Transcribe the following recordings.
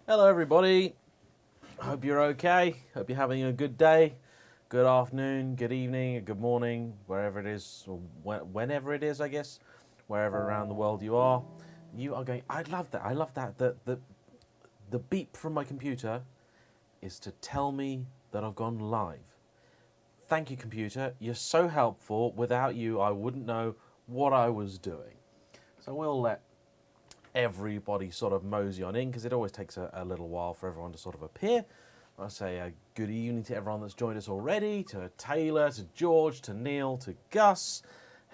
Hello everybody, hope you're okay, hope you're having a good day, good afternoon, good evening, good morning, wherever it is, or whenever it is I guess, wherever around the world you are. You are going, I love that, the beep from my computer is to tell me that I've gone live. Thank you computer, you're so helpful, without you I wouldn't know what I was doing. So we'll let everybody sort of mosey on in because it always takes a little while for everyone to sort of appear. I say a good evening to everyone that's joined us already, to Taylor, to George, to Neil, to Gus.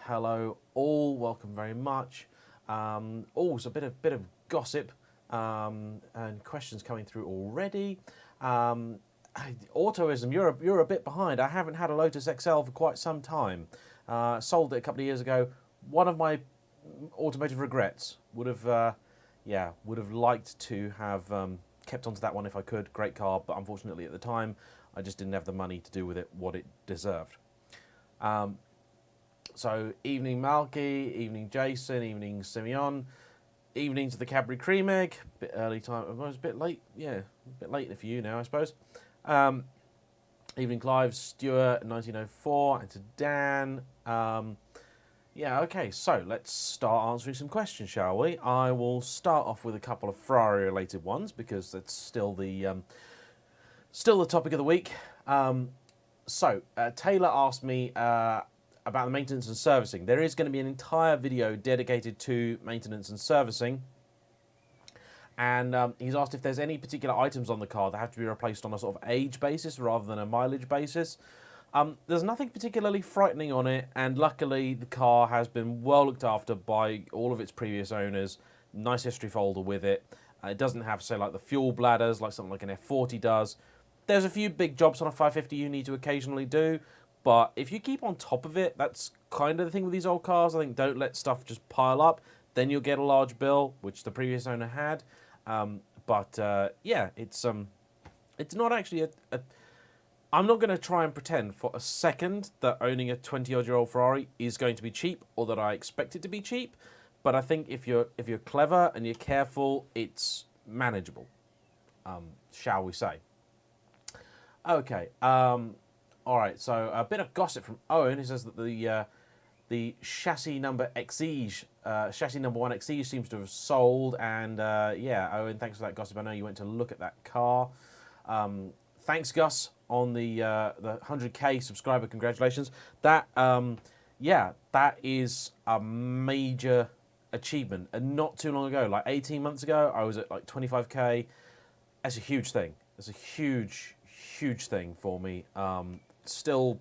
Hello all, welcome very much. Also a bit of gossip and questions coming through already. Autoism, you're a bit behind. I haven't had a Lotus XL for quite some time. Sold it a couple of years ago. One of my automotive regrets. Would have liked to have kept onto that one if I could. Great car, but unfortunately at the time I just didn't have the money to do with it what it deserved. So evening Malky, evening Jason, evening Simeon, evening to the Cadbury Cream Egg. Bit early time. I was a bit late. Yeah, a bit late for you now, I suppose. Evening Clive, Stuart, 1904, and to Dan. Yeah, okay, so let's start answering some questions, shall we? I will start off with a couple of Ferrari-related ones because that's still the topic of the week. Taylor asked me about the maintenance and servicing. There is going to be an entire video dedicated to maintenance and servicing. And he's asked if there's any particular items on the car that have to be replaced on a sort of age basis rather than a mileage basis. There's nothing particularly frightening on it, and luckily the car has been well looked after by all of its previous owners. Nice history folder with it. It doesn't have, say, like the fuel bladders like something like an F40 does. There's a few big jobs on a 550 you need to occasionally do, but if you keep on top of it, that's kind of the thing with these old cars. I think don't let stuff just pile up. Then you'll get a large bill, which the previous owner had. Yeah, it's not actually a I'm not going to try and pretend for a second that owning a 20-odd-year-old Ferrari is going to be cheap, or that I expect it to be cheap. But I think if you're clever and you're careful, it's manageable, shall we say? Okay. All right. So a bit of gossip from Owen. He says that the chassis number Exige, chassis number 1 Exige seems to have sold. And yeah, Owen, thanks for that gossip. I know you went to look at that car. Thanks, Gus, on the 100k subscriber. Congratulations. That that is a major achievement. And not too long ago, like 18 months ago, I was at like 25k. That's a huge thing. That's a huge thing for me. Still,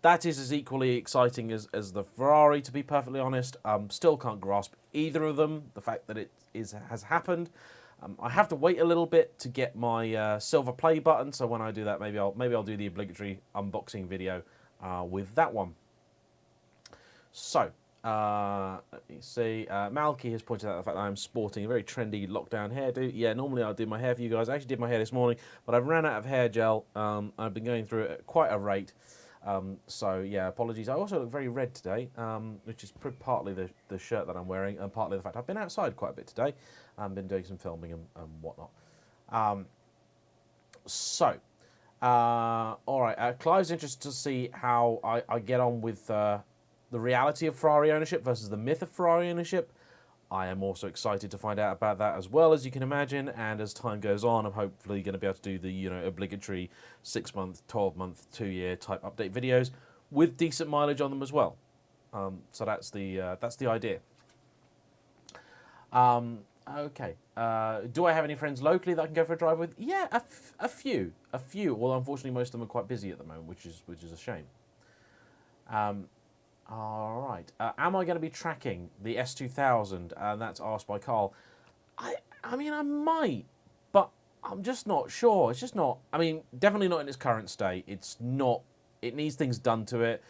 that is as equally exciting as the Ferrari, to be perfectly honest. Still can't grasp either of them. The fact that it has happened. I have to wait a little bit to get my silver play button, so when I do that, maybe I'll do the obligatory unboxing video with that one. So, let me see. Malky has pointed out the fact that I'm sporting a very trendy lockdown hairdo. Yeah, normally I'll do my hair for you guys. I actually did my hair this morning, but I've ran out of hair gel. I've been going through it at quite a rate. So yeah, apologies. I also look very red today, which is partly the shirt that I'm wearing, and partly the fact I've been outside quite a bit today. I've been doing some filming and whatnot. All right. Clive's interested to see how I get on with the reality of Ferrari ownership versus the myth of Ferrari ownership. I am also excited to find out about that as well, as you can imagine. And as time goes on, I'm hopefully going to be able to do the obligatory 6-month, 12-month, 2-year type update videos with decent mileage on them as well. So that's the idea. Okay. Do I have any friends locally that I can go for a drive with? Yeah, a few. Although unfortunately most of them are quite busy at the moment, which is a shame. All right. Am I going to be tracking the S2000? And that's asked by Carl. I mean, I might, but I'm just not sure. It's just not. I mean, definitely not in its current state. It's not. It needs things done to it.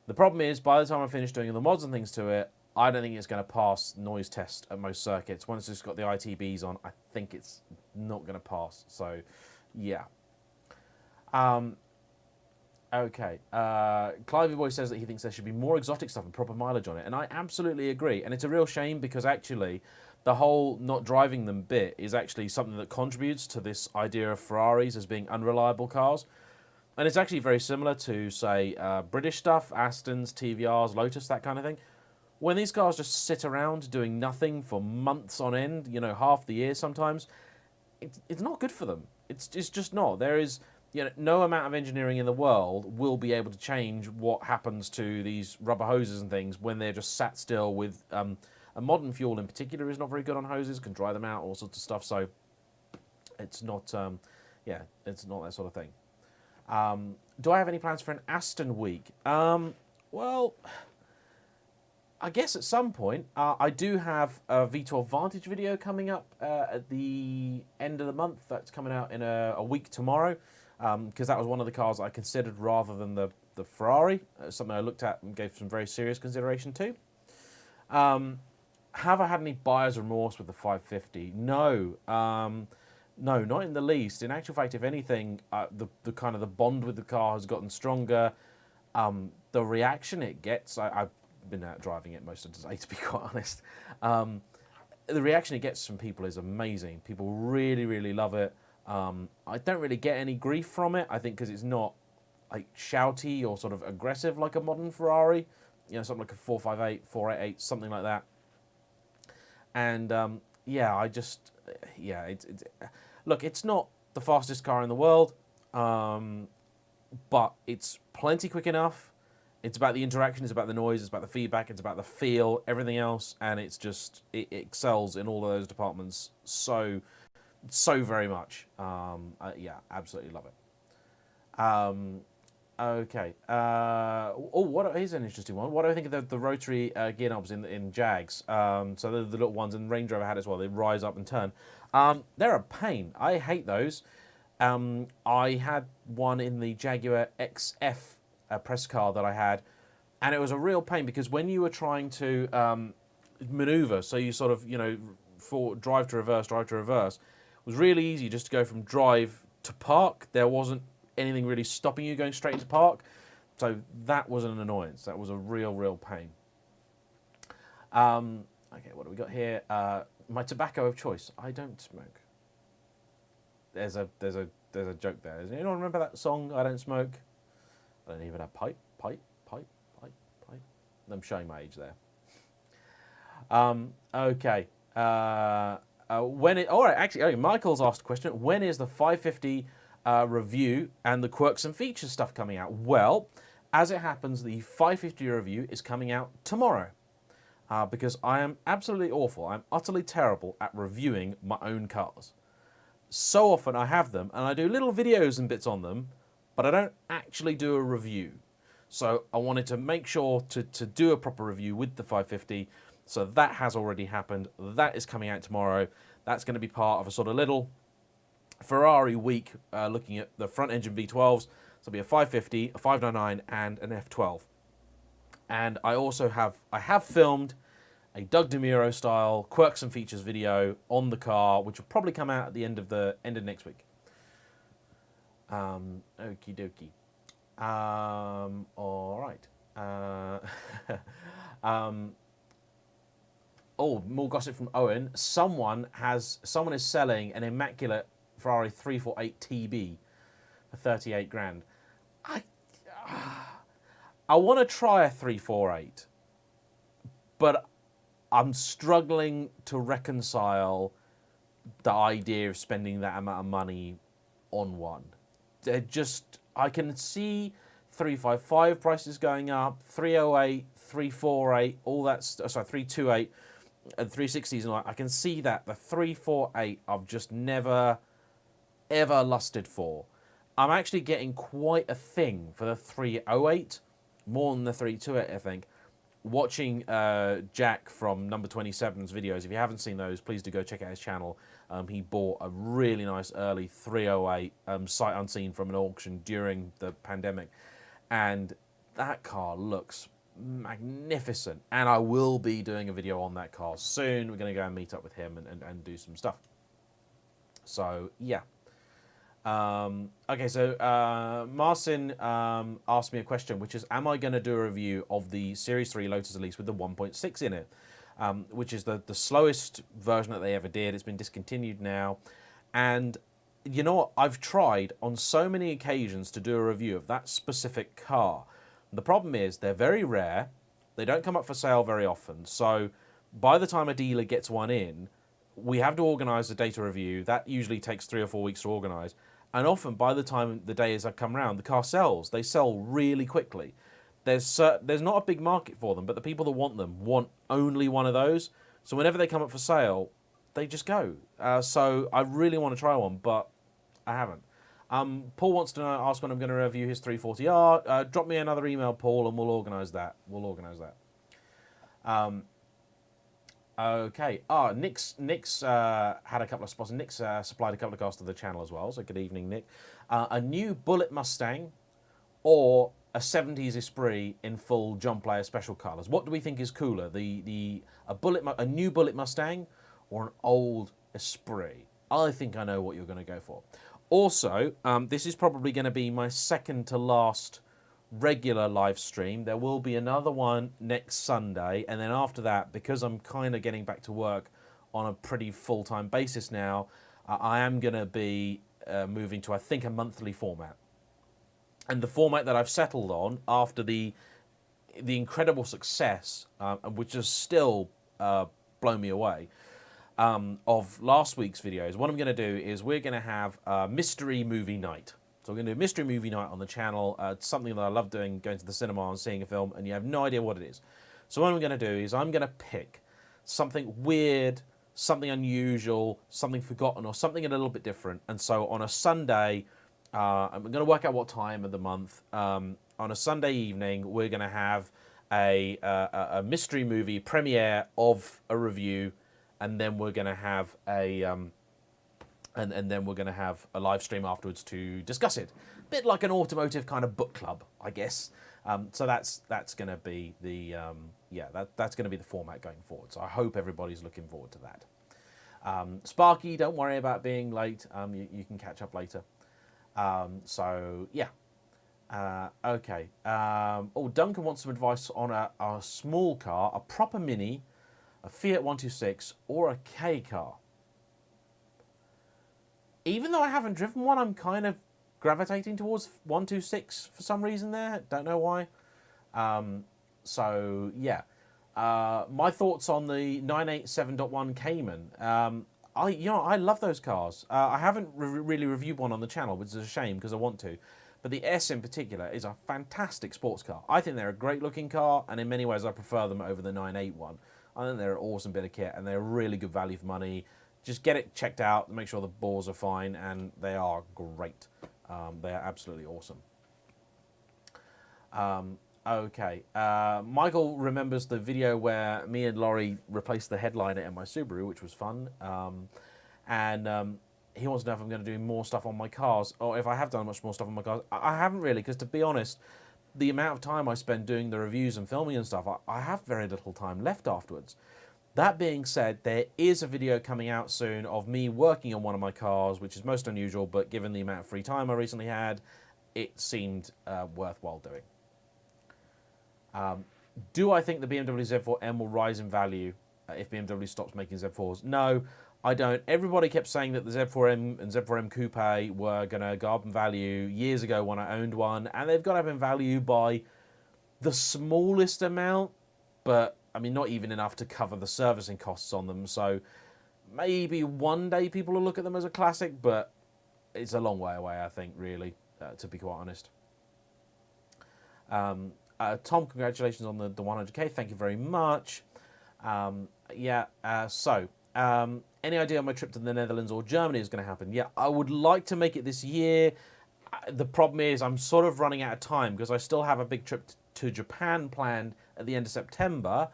The problem is, by the time I finish doing the mods and things to it, I don't think it's going to pass noise test at most circuits. Once it's got the ITBs on, I think it's not going to pass. So, yeah. Okay. Clivey Boy says that he thinks there should be more exotic stuff and proper mileage on it, and I absolutely agree. And it's a real shame because actually, the whole not driving them bit is actually something that contributes to this idea of Ferraris as being unreliable cars. And it's actually very similar to, say, British stuff, Astons, TVRs, Lotus, that kind of thing. When these cars just sit around doing nothing for months on end, you know, half the year sometimes, it's not good for them. It's just not. There is, you know, no amount of engineering in the world will be able to change what happens to these rubber hoses and things when they're just sat still with... a modern fuel in particular is not very good on hoses, can dry them out, all sorts of stuff. So it's not, yeah, it's not that sort of thing. Do I have any plans for an Aston week? Well, I guess at some point. I do have a V12 Vantage video coming up at the end of the month. That's coming out in a week tomorrow, because that was one of the cars I considered rather than the Ferrari. Something I looked at and gave some very serious consideration to. Have I had any buyer's remorse with the 550? No. No, not in the least. In actual fact, if anything, the kind of the bond with the car has gotten stronger. The reaction it gets, I've been out driving it most of the day, to be quite honest. The reaction it gets from people is amazing. People really, really love it. I don't really get any grief from it, I think, because it's not like shouty or sort of aggressive like a modern Ferrari. You know, something like a 458, 488, something like that. And yeah, look, it's not the fastest car in the world, but it's plenty quick enough. It's about the interaction, it's about the noise, it's about the feedback, it's about the feel, everything else, and it's just, it excels in all of those departments so very much. Yeah, absolutely love it. Okay. Here's an interesting one. What do I think of the rotary gear knobs in Jags? So the little ones, and Range Rover had as well. They rise up and turn. They're a pain. I hate those. I had one in the Jaguar XF press car that I had, and it was a real pain because when you were trying to maneuver, so you sort of, you know, for drive to reverse, it was really easy just to go from drive to park. There wasn't anything really stopping you going straight into park. So that was an annoyance. That was a real pain. Okay, what do we got here? My tobacco of choice. I don't smoke. There's a joke there. Does anyone remember that song, I Don't Smoke? I don't even have pipe. I'm showing my age there. Okay. Michael's asked a question. When is the 550 review and the quirks and features stuff coming out? Well, as it happens, the 550 review is coming out tomorrow, because I am absolutely awful. I'm utterly terrible at reviewing my own cars. So often I have them and I do little videos and bits on them, but I don't actually do a review. So I wanted to make sure to do a proper review with the 550. So that has already happened. That is coming out tomorrow. That's going to be part of a sort of little Ferrari week, looking at the front engine V12s. So it'll be a 550, a 599, and an F12. And I also have filmed a Doug DeMuro style quirks and features video on the car, which will probably come out at the end of next week. Okie dokie. All right. Oh, more gossip from Owen. Someone is selling an immaculate Ferrari 348 TB for 38 grand. I want to try a 348, but I'm struggling to reconcile the idea of spending that amount of money on one. I can see 355 prices going up, 308, 348, all that. Sorry, 328 and 360s, and I can see that. The 348 I've just never ever lusted for. I'm actually getting quite a thing for the 308, more than the 328, I think. Watching Jack from Number 27's videos, if you haven't seen those, please do go check out his channel. He bought a really nice early 308 sight unseen from an auction during the pandemic, and that car looks magnificent, and I will be doing a video on that car soon. We're going to go and meet up with him and do some stuff. So yeah. Okay, so Marcin asked me a question, which is, am I going to do a review of the Series 3 Lotus Elise with the 1.6 in it? which is the slowest version that they ever did. It's been discontinued now. And you know what? I've tried on so many occasions to do a review of that specific car. The problem is they're very rare. They don't come up for sale very often. So by the time a dealer gets one in, we have to organise a data review. That usually takes 3 or 4 weeks to organise. And often by the time the day has come around, the car sells. They sell really quickly. There's not a big market for them, but the people that want them want only one of those. So whenever they come up for sale, they just go. So I really want to try one, but I haven't. Paul wants to ask when I'm going to review his 340R. Drop me another email, Paul, and we'll organise that. Okay. Nick's had a couple of spots. Nick's supplied a couple of cars to the channel as well. So good evening, Nick. A new Bullet Mustang or a 70s Esprit in full John Player special colours. What do we think is cooler? A new Bullet Mustang or an old Esprit? I think I know what you're going to go for. Also, this is probably going to be my second to last regular live stream. There will be another one next Sunday, and then after that, because I'm kind of getting back to work on a pretty full-time basis now, I am going to be moving to, I think, a monthly format. And the format that I've settled on after the incredible success, which has still blown me away, of last week's videos, what I'm going to do is we're going to have a mystery movie night. So we're going to do a mystery movie night on the channel. It's something that I love doing, going to the cinema and seeing a film, and you have no idea what it is. So what I'm going to do is I'm going to pick something weird, something unusual, something forgotten, or something a little bit different. And so on a Sunday, I'm going to work out what time of the month. On a Sunday evening, we're going to have a mystery movie premiere of a review, and then we're going to have and then we're going to have a live stream afterwards to discuss it. A bit like an automotive kind of book club, I guess. So that's going to be the that's going to be the format going forward. So I hope everybody's looking forward to that. Sparky, don't worry about being late. You can catch up later. So yeah. Okay. Duncan wants some advice on a small car, a proper Mini, a Fiat 126, or a K car. Even though I haven't driven one, I'm kind of gravitating towards 126 for some reason there. Don't know why. So, yeah. My thoughts on the 987.1 Cayman. I love those cars. I haven't really reviewed one on the channel, which is a shame because I want to. But the S in particular is a fantastic sports car. I think they're a great looking car, and in many ways I prefer them over the 981. I think they're an awesome bit of kit, and they're really good value for money. Just get it checked out, make sure the bores are fine, and they are great. They are absolutely awesome. Okay. Michael remembers the video where me and Laurie replaced the headliner in my Subaru, which was fun. He wants to know if I'm going to do more stuff on my cars, or if I have done much more stuff on my cars. I haven't really, because to be honest, the amount of time I spend doing the reviews and filming and stuff, I have very little time left afterwards. That being said, there is a video coming out soon of me working on one of my cars, which is most unusual, but given the amount of free time I recently had, it seemed worthwhile doing. Do I think the BMW Z4M will rise in value if BMW stops making Z4s? No, I don't. Everybody kept saying that the Z4M and Z4M Coupe were going to go up in value years ago when I owned one, and they've gone up in value by the smallest amount, but I mean, not even enough to cover the servicing costs on them. So maybe one day people will look at them as a classic, but it's a long way away, I think, really, to be quite honest. Tom, congratulations on the 100k. Thank you very much. Any idea on my trip to the Netherlands or Germany is going to happen? Yeah, I would like to make it this year. The problem is I'm sort of running out of time because I still have a big trip to Japan planned at the end of September.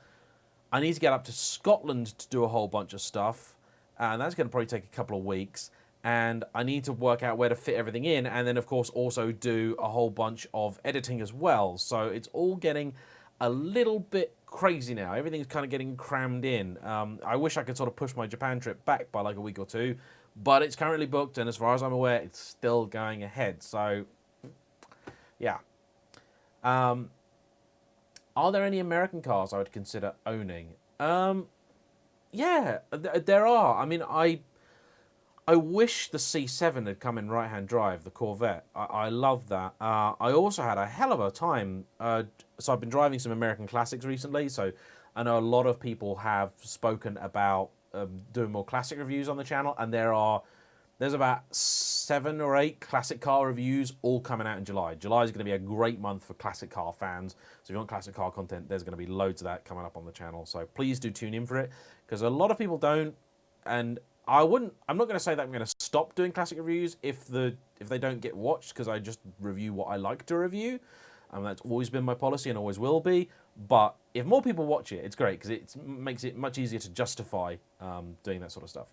I need to get up to Scotland to do a whole bunch of stuff, and that's going to probably take a couple of weeks. And I need to work out where to fit everything in, and then, of course, also do a whole bunch of editing as well. So it's all getting a little bit crazy now. Everything's kind of getting crammed in. I wish I could sort of push my Japan trip back by like a week or two, but it's currently booked, and as far as I'm aware, it's still going ahead. So, yeah. Are there any American cars I would consider owning? Yeah, there are. I mean, I wish the C7 had come in right-hand drive, the Corvette. I love that. I also had a hell of a time. So I've been driving some American classics recently, so I know a lot of people have spoken about doing more classic reviews on the channel, and there's about 7 or 8 classic car reviews all coming out in July. July is going to be a great month for classic car fans. So if you want classic car content, there's going to be loads of that coming up on the channel. So please do tune in for it, because a lot of people don't, and I'm not going to say that I'm going to stop doing classic reviews if they don't get watched, because I just review what I like to review. That's always been my policy and always will be. But if more people watch it, it's great, because it makes it much easier to justify doing that sort of stuff.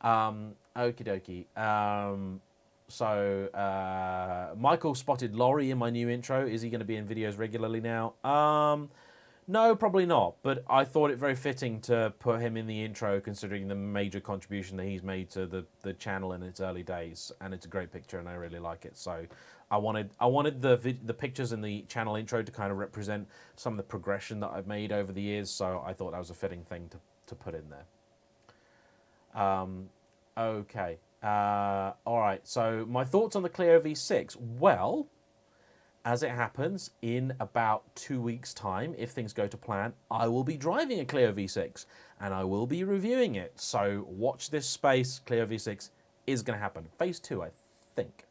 Okie dokie. So Michael spotted Laurie in my new intro. Is he going to be in videos regularly now? No, probably not. But I thought it very fitting to put him in the intro, considering the major contribution that he's made to the channel in its early days. And it's a great picture, and I really like it. So I wanted the pictures in the channel intro to kind of represent some of the progression that I've made over the years. So I thought that was a fitting thing to put in there. Okay. All right. So my thoughts on the Clio V6. Well, as it happens, in about 2 weeks' time, if things go to plan, I will be driving a Clio V6 and I will be reviewing it. So watch this space. Clio V6 is going to happen. Phase 2, I think.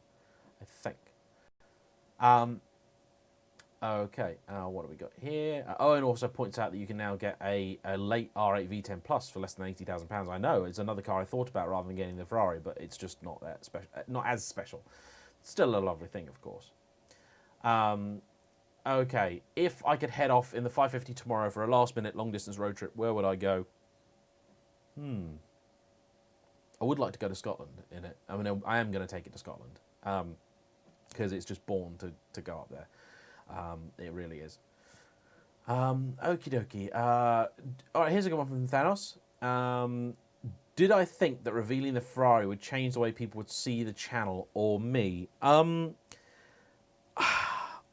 Okay, what do we got here? Owen also points out that you can now get a late R8 V10 Plus for less than £80,000. I know, it's another car I thought about rather than getting the Ferrari, but it's just not that special, not as special. Still a lovely thing, of course. Okay, if I could head off in the 550 tomorrow for a last-minute long-distance road trip, where would I go? I would like to go to Scotland in it. I mean, I am going to take it to Scotland, because it's just born to go up there. It really is. Okie dokie. All right, here's a good one from Thanos. Did I think that revealing the Ferrari would change the way people would see the channel or me?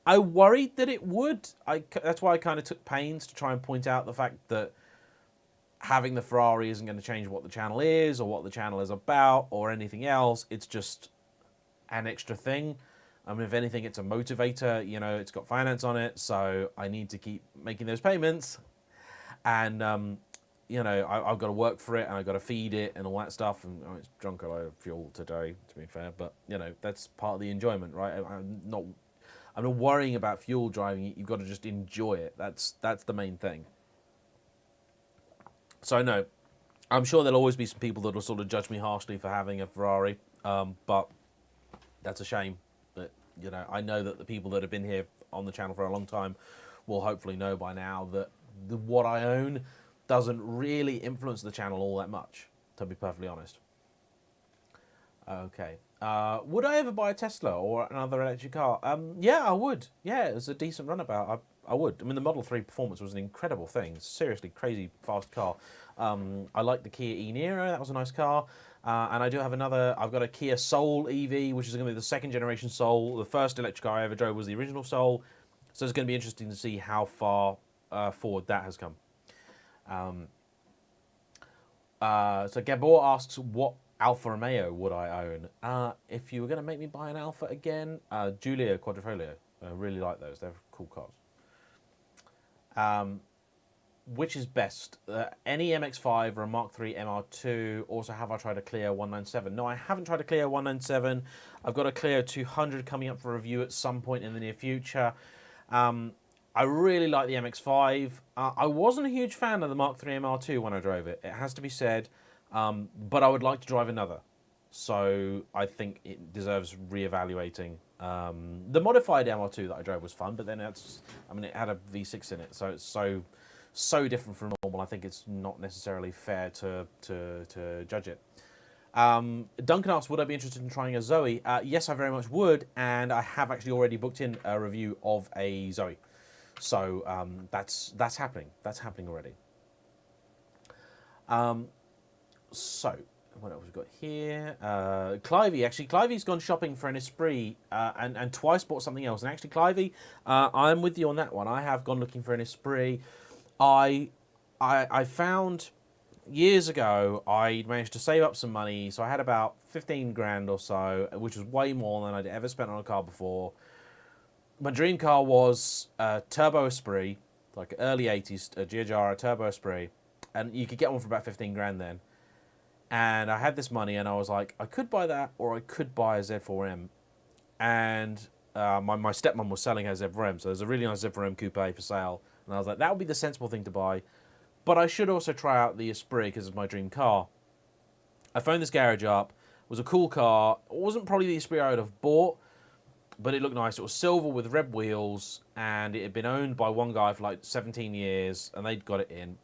I worried that it would. That's why I kind of took pains to try and point out the fact that having the Ferrari isn't going to change what the channel is or what the channel is about or anything else. It's just an extra thing. I mean, if anything, it's a motivator. You know, it's got finance on it, so I need to keep making those payments. And, you know, I've got to work for it, and I've got to feed it and all that stuff. And it's drunk a load of fuel today, to be fair. But, you know, that's part of the enjoyment, right? I'm not worrying about fuel driving it. You've got to just enjoy it. That's the main thing. So, no, I'm sure there'll always be some people that will sort of judge me harshly for having a Ferrari, but that's a shame. But, you know, I know that the people that have been here on the channel for a long time will hopefully know by now that what I own doesn't really influence the channel all that much, to be perfectly honest. Okay. Would I ever buy a Tesla or another electric car? Yeah, I would. Yeah, it's a decent runabout. I would. I mean, the Model 3 Performance was an incredible thing. Seriously, crazy fast car. I like the Kia e-Niro. That was a nice car. And I do have I've got a Kia Soul EV, which is going to be the second generation Soul. The first electric car I ever drove was the original Soul. So it's going to be interesting to see how far forward that has come. So Gabor asks, what Alfa Romeo would I own? If you were going to make me buy an Alfa again, Giulia Quadrifoglio. I really like those. They're cool cars. Which is best? Any MX-5 or a Mark III MR2? Also, have I tried a Clio 197? No, I haven't tried a Clio 197. I've got a Clio 200 coming up for review at some point in the near future. I really like the MX-5. I wasn't a huge fan of the Mark III MR2 when I drove it. It has to be said. But I would like to drive another. So I think it deserves reevaluating. The modified MR2 that I drove was fun, but then it had a V6 in it. So it's so different from normal. I think it's not necessarily fair to judge it. Duncan asks, would I be interested in trying a Zoe? Yes, I very much would, and I have actually already booked in a review of a Zoe. So that's happening. That's happening already. So what else we've got here? Clivey, actually, Clivey's gone shopping for an Esprit and twice bought something else. And actually, Clivey, I'm with you on that one. I have gone looking for an Esprit. I found years ago I managed to save up some money, so I had about 15 grand or so, which was way more than I'd ever spent on a car before. My dream car was a Turbo Esprit, like early 80s, a Giugiaro Turbo Esprit, and you could get one for about 15 grand then. And I had this money, and I was like, I could buy that, or I could buy a Z4M. And my stepmom was selling her Z4M, so there's a really nice Z4M coupe for sale. And I was like, that would be the sensible thing to buy. But I should also try out the Esprit because it's my dream car. I phoned this garage up. It was a cool car. It wasn't probably the Esprit I would have bought, but it looked nice. It was silver with red wheels, and it had been owned by one guy for like 17 years, and they'd got it in.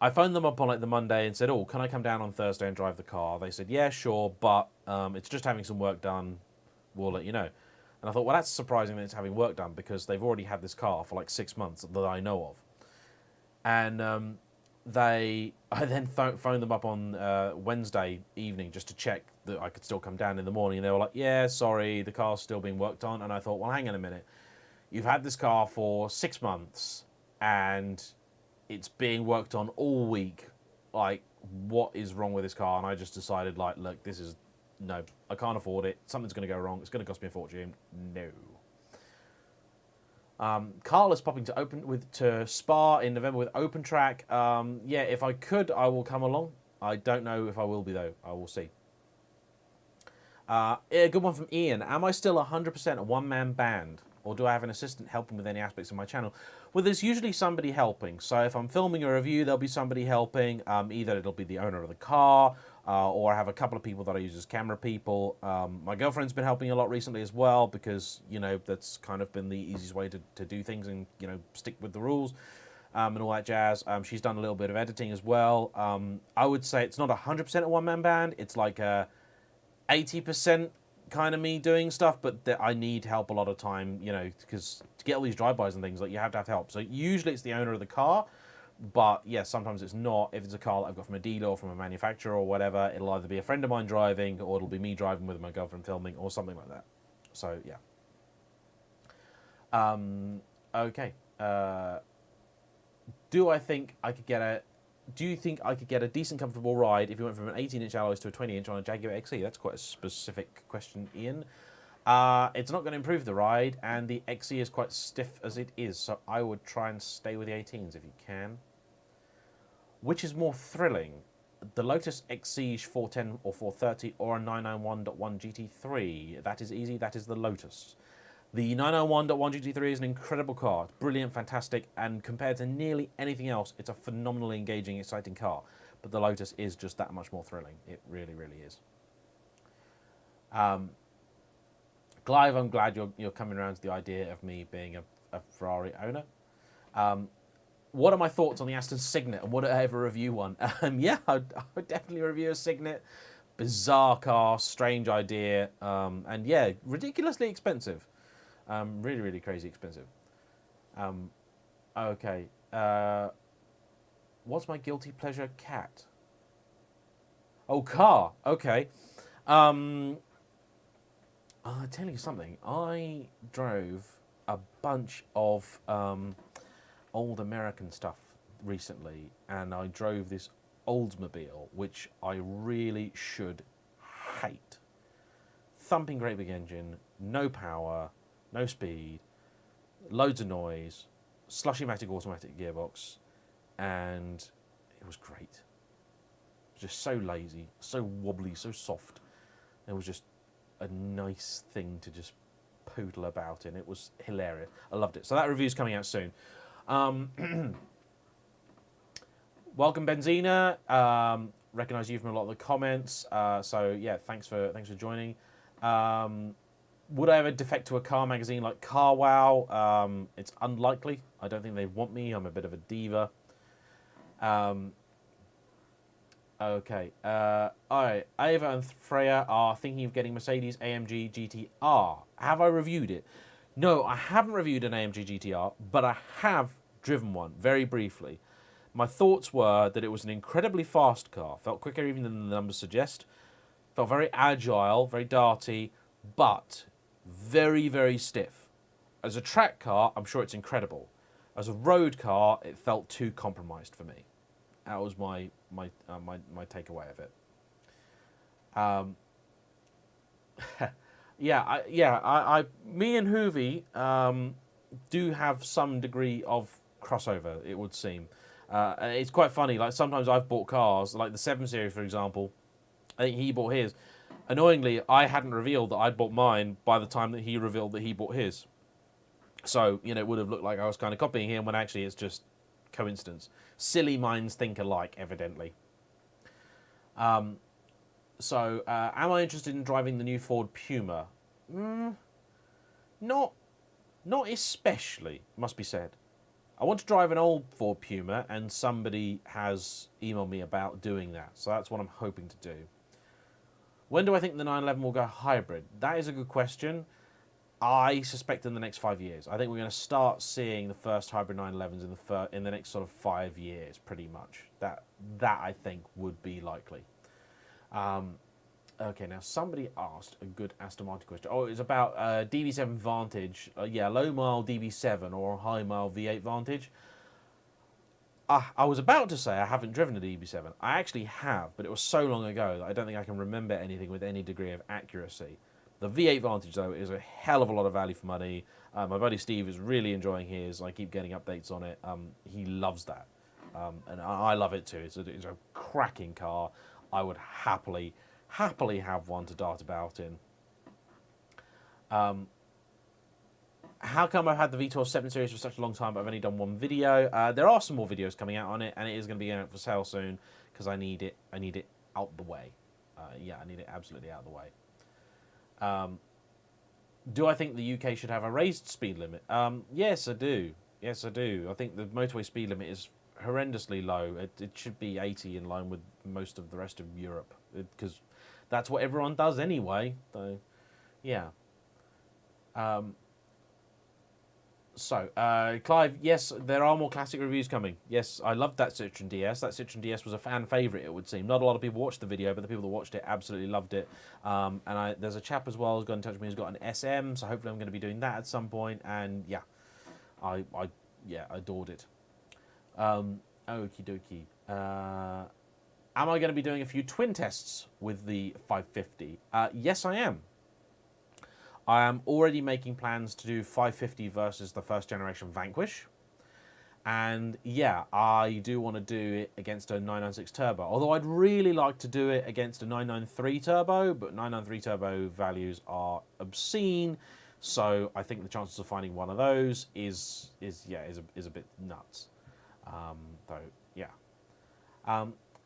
I phoned them up on like the Monday and said, oh, can I come down on Thursday and drive the car? They said, yeah, sure, but it's just having some work done. We'll let you know. And I thought, well, that's surprising that it's having work done because they've already had this car for like 6 months that I know of. And I then phoned them up on Wednesday evening just to check that I could still come down in the morning. And they were like, yeah, sorry, the car's still being worked on. And I thought, well, hang on a minute. You've had this car for 6 months and it's being worked on all week. Like, what is wrong with this car? And I just decided, like, look, no, I can't afford it. Something's going to go wrong. It's going to cost me a fortune. No. Carl is popping to Spa in November with Open Track. Yeah, if I could, I will come along. I don't know if I will be, though. I will see. Yeah, good one from Ian. Am I still 100% a one-man band? Or do I have an assistant helping with any aspects of my channel? Well, there's usually somebody helping. So if I'm filming a review, there'll be somebody helping. Either it'll be the owner of the car, or I have a couple of people that I use as camera people. My girlfriend's been helping a lot recently as well because, you know, that's kind of been the easiest way to do things and, you know, stick with the rules and all that jazz. She's done a little bit of editing as well. I would say it's not 100% a one-man band. It's like 80% kind of me doing stuff, but I need help a lot of time, you know, because to get all these drive-bys and things, like, you have to have help. So usually it's the owner of the car, but yeah, sometimes it's not. If it's a car that I've got from a dealer or from a manufacturer or whatever, it'll either be a friend of mine driving or it'll be me driving with my girlfriend filming or something like that. So yeah. Okay. Do you think I could get a decent, comfortable ride if you went from an 18-inch alloys to a 20-inch on a Jaguar XE? That's quite a specific question, Ian. It's not going to improve the ride, and the XE is quite stiff as it is, so I would try and stay with the 18s if you can. Which is more thrilling, the Lotus XE 410 or 430 or a 991.1 GT3? That is easy, that is the Lotus. The 991.1 GT3 is an incredible car. It's brilliant, fantastic, and compared to nearly anything else, it's a phenomenally engaging, exciting car. But the Lotus is just that much more thrilling. It really, really is. Clive, I'm glad you're coming around to the idea of me being a Ferrari owner. What are my thoughts on the Aston Signet, and would I ever review one? Yeah, I would definitely review a Signet. Bizarre car, strange idea, and yeah, ridiculously expensive. Really, really crazy expensive. Okay. What's my guilty pleasure cat? Oh, car. Okay. I'll tell you something. I drove a bunch of old American stuff recently, and I drove this Oldsmobile, which I really should hate. Thumping great big engine, no power, no speed, loads of noise, slushy-matic automatic gearbox, and it was great. It was just so lazy, so wobbly, so soft. It was just a nice thing to just poodle about in. It was hilarious. I loved it. So that review's coming out soon. Welcome, Benzina. Recognise you from a lot of the comments. So yeah, thanks for joining. Would I ever defect to a car magazine like Car Wow? It's unlikely. I don't think they want me. I'm a bit of a diva. Okay. All right. Ava and Freya are thinking of getting Mercedes AMG GTR. Have I reviewed it? No, I haven't reviewed an AMG GTR, but I have driven one very briefly. My thoughts were that it was an incredibly fast car. Felt quicker even than the numbers suggest. Felt very agile, very darty, but very, very stiff. As a track car, I'm sure it's incredible. As a road car, it felt too compromised for me. That was my takeaway of it. Me and Hoovy do have some degree of crossover, it would seem. It's quite funny. Like sometimes I've bought cars, like the 7 Series, for example. I think he bought his. Annoyingly, I hadn't revealed that I'd bought mine by the time that he revealed that he bought his. So, it would have looked like I was kind of copying him when actually it's just coincidence. Silly minds think alike, evidently. Am I interested in driving the new Ford Puma? Not especially, must be said. I want to drive an old Ford Puma, and somebody has emailed me about doing that. So that's what I'm hoping to do. When do I think the 911 will go hybrid? That is a good question. I suspect in the next 5 years. I think we're going to start seeing the first hybrid 911s in the next sort of 5 years, pretty much. That I think would be likely. Okay, now somebody asked a good Aston Martin question. Oh, it's about DB7 Vantage. Low mile DB7 or high mile V8 Vantage. I was about to say I haven't driven a DB7. I actually have, but it was so long ago that I don't think I can remember anything with any degree of accuracy. The V8 Vantage, though, is a hell of a lot of value for money. My buddy Steve is really enjoying his. I keep getting updates on it. He loves that. And I love it too. It's a cracking car. I would happily have one to dart about in. How come I've had the V12 7 Series for such a long time, but I've only done one video? There are some more videos coming out on it, and it is going to be out for sale soon because I need it out the way. I need it absolutely out the way. Do I think the UK should have a raised speed limit? Yes, I do. Yes, I do. I think the motorway speed limit is horrendously low. It should be 80 in line with most of the rest of Europe because that's what everyone does anyway. So, yeah. Clive, yes, there are more classic reviews coming. Yes, I loved that Citroen DS. That Citroen DS was a fan favourite, it would seem. Not a lot of people watched the video, but the people that watched it absolutely loved it. There's a chap as well who's got in touch with me who's got an SM, so hopefully I'm going to be doing that at some point. And yeah, I adored it. Okie dokie. Am I going to be doing a few twin tests with the 550? Yes, I am. I am already making plans to do 550 versus the first generation Vanquish. And yeah, I do want to do it against a 996 Turbo. Although I'd really like to do it against a 993 Turbo, but 993 Turbo values are obscene. So I think the chances of finding one of those is a bit nuts.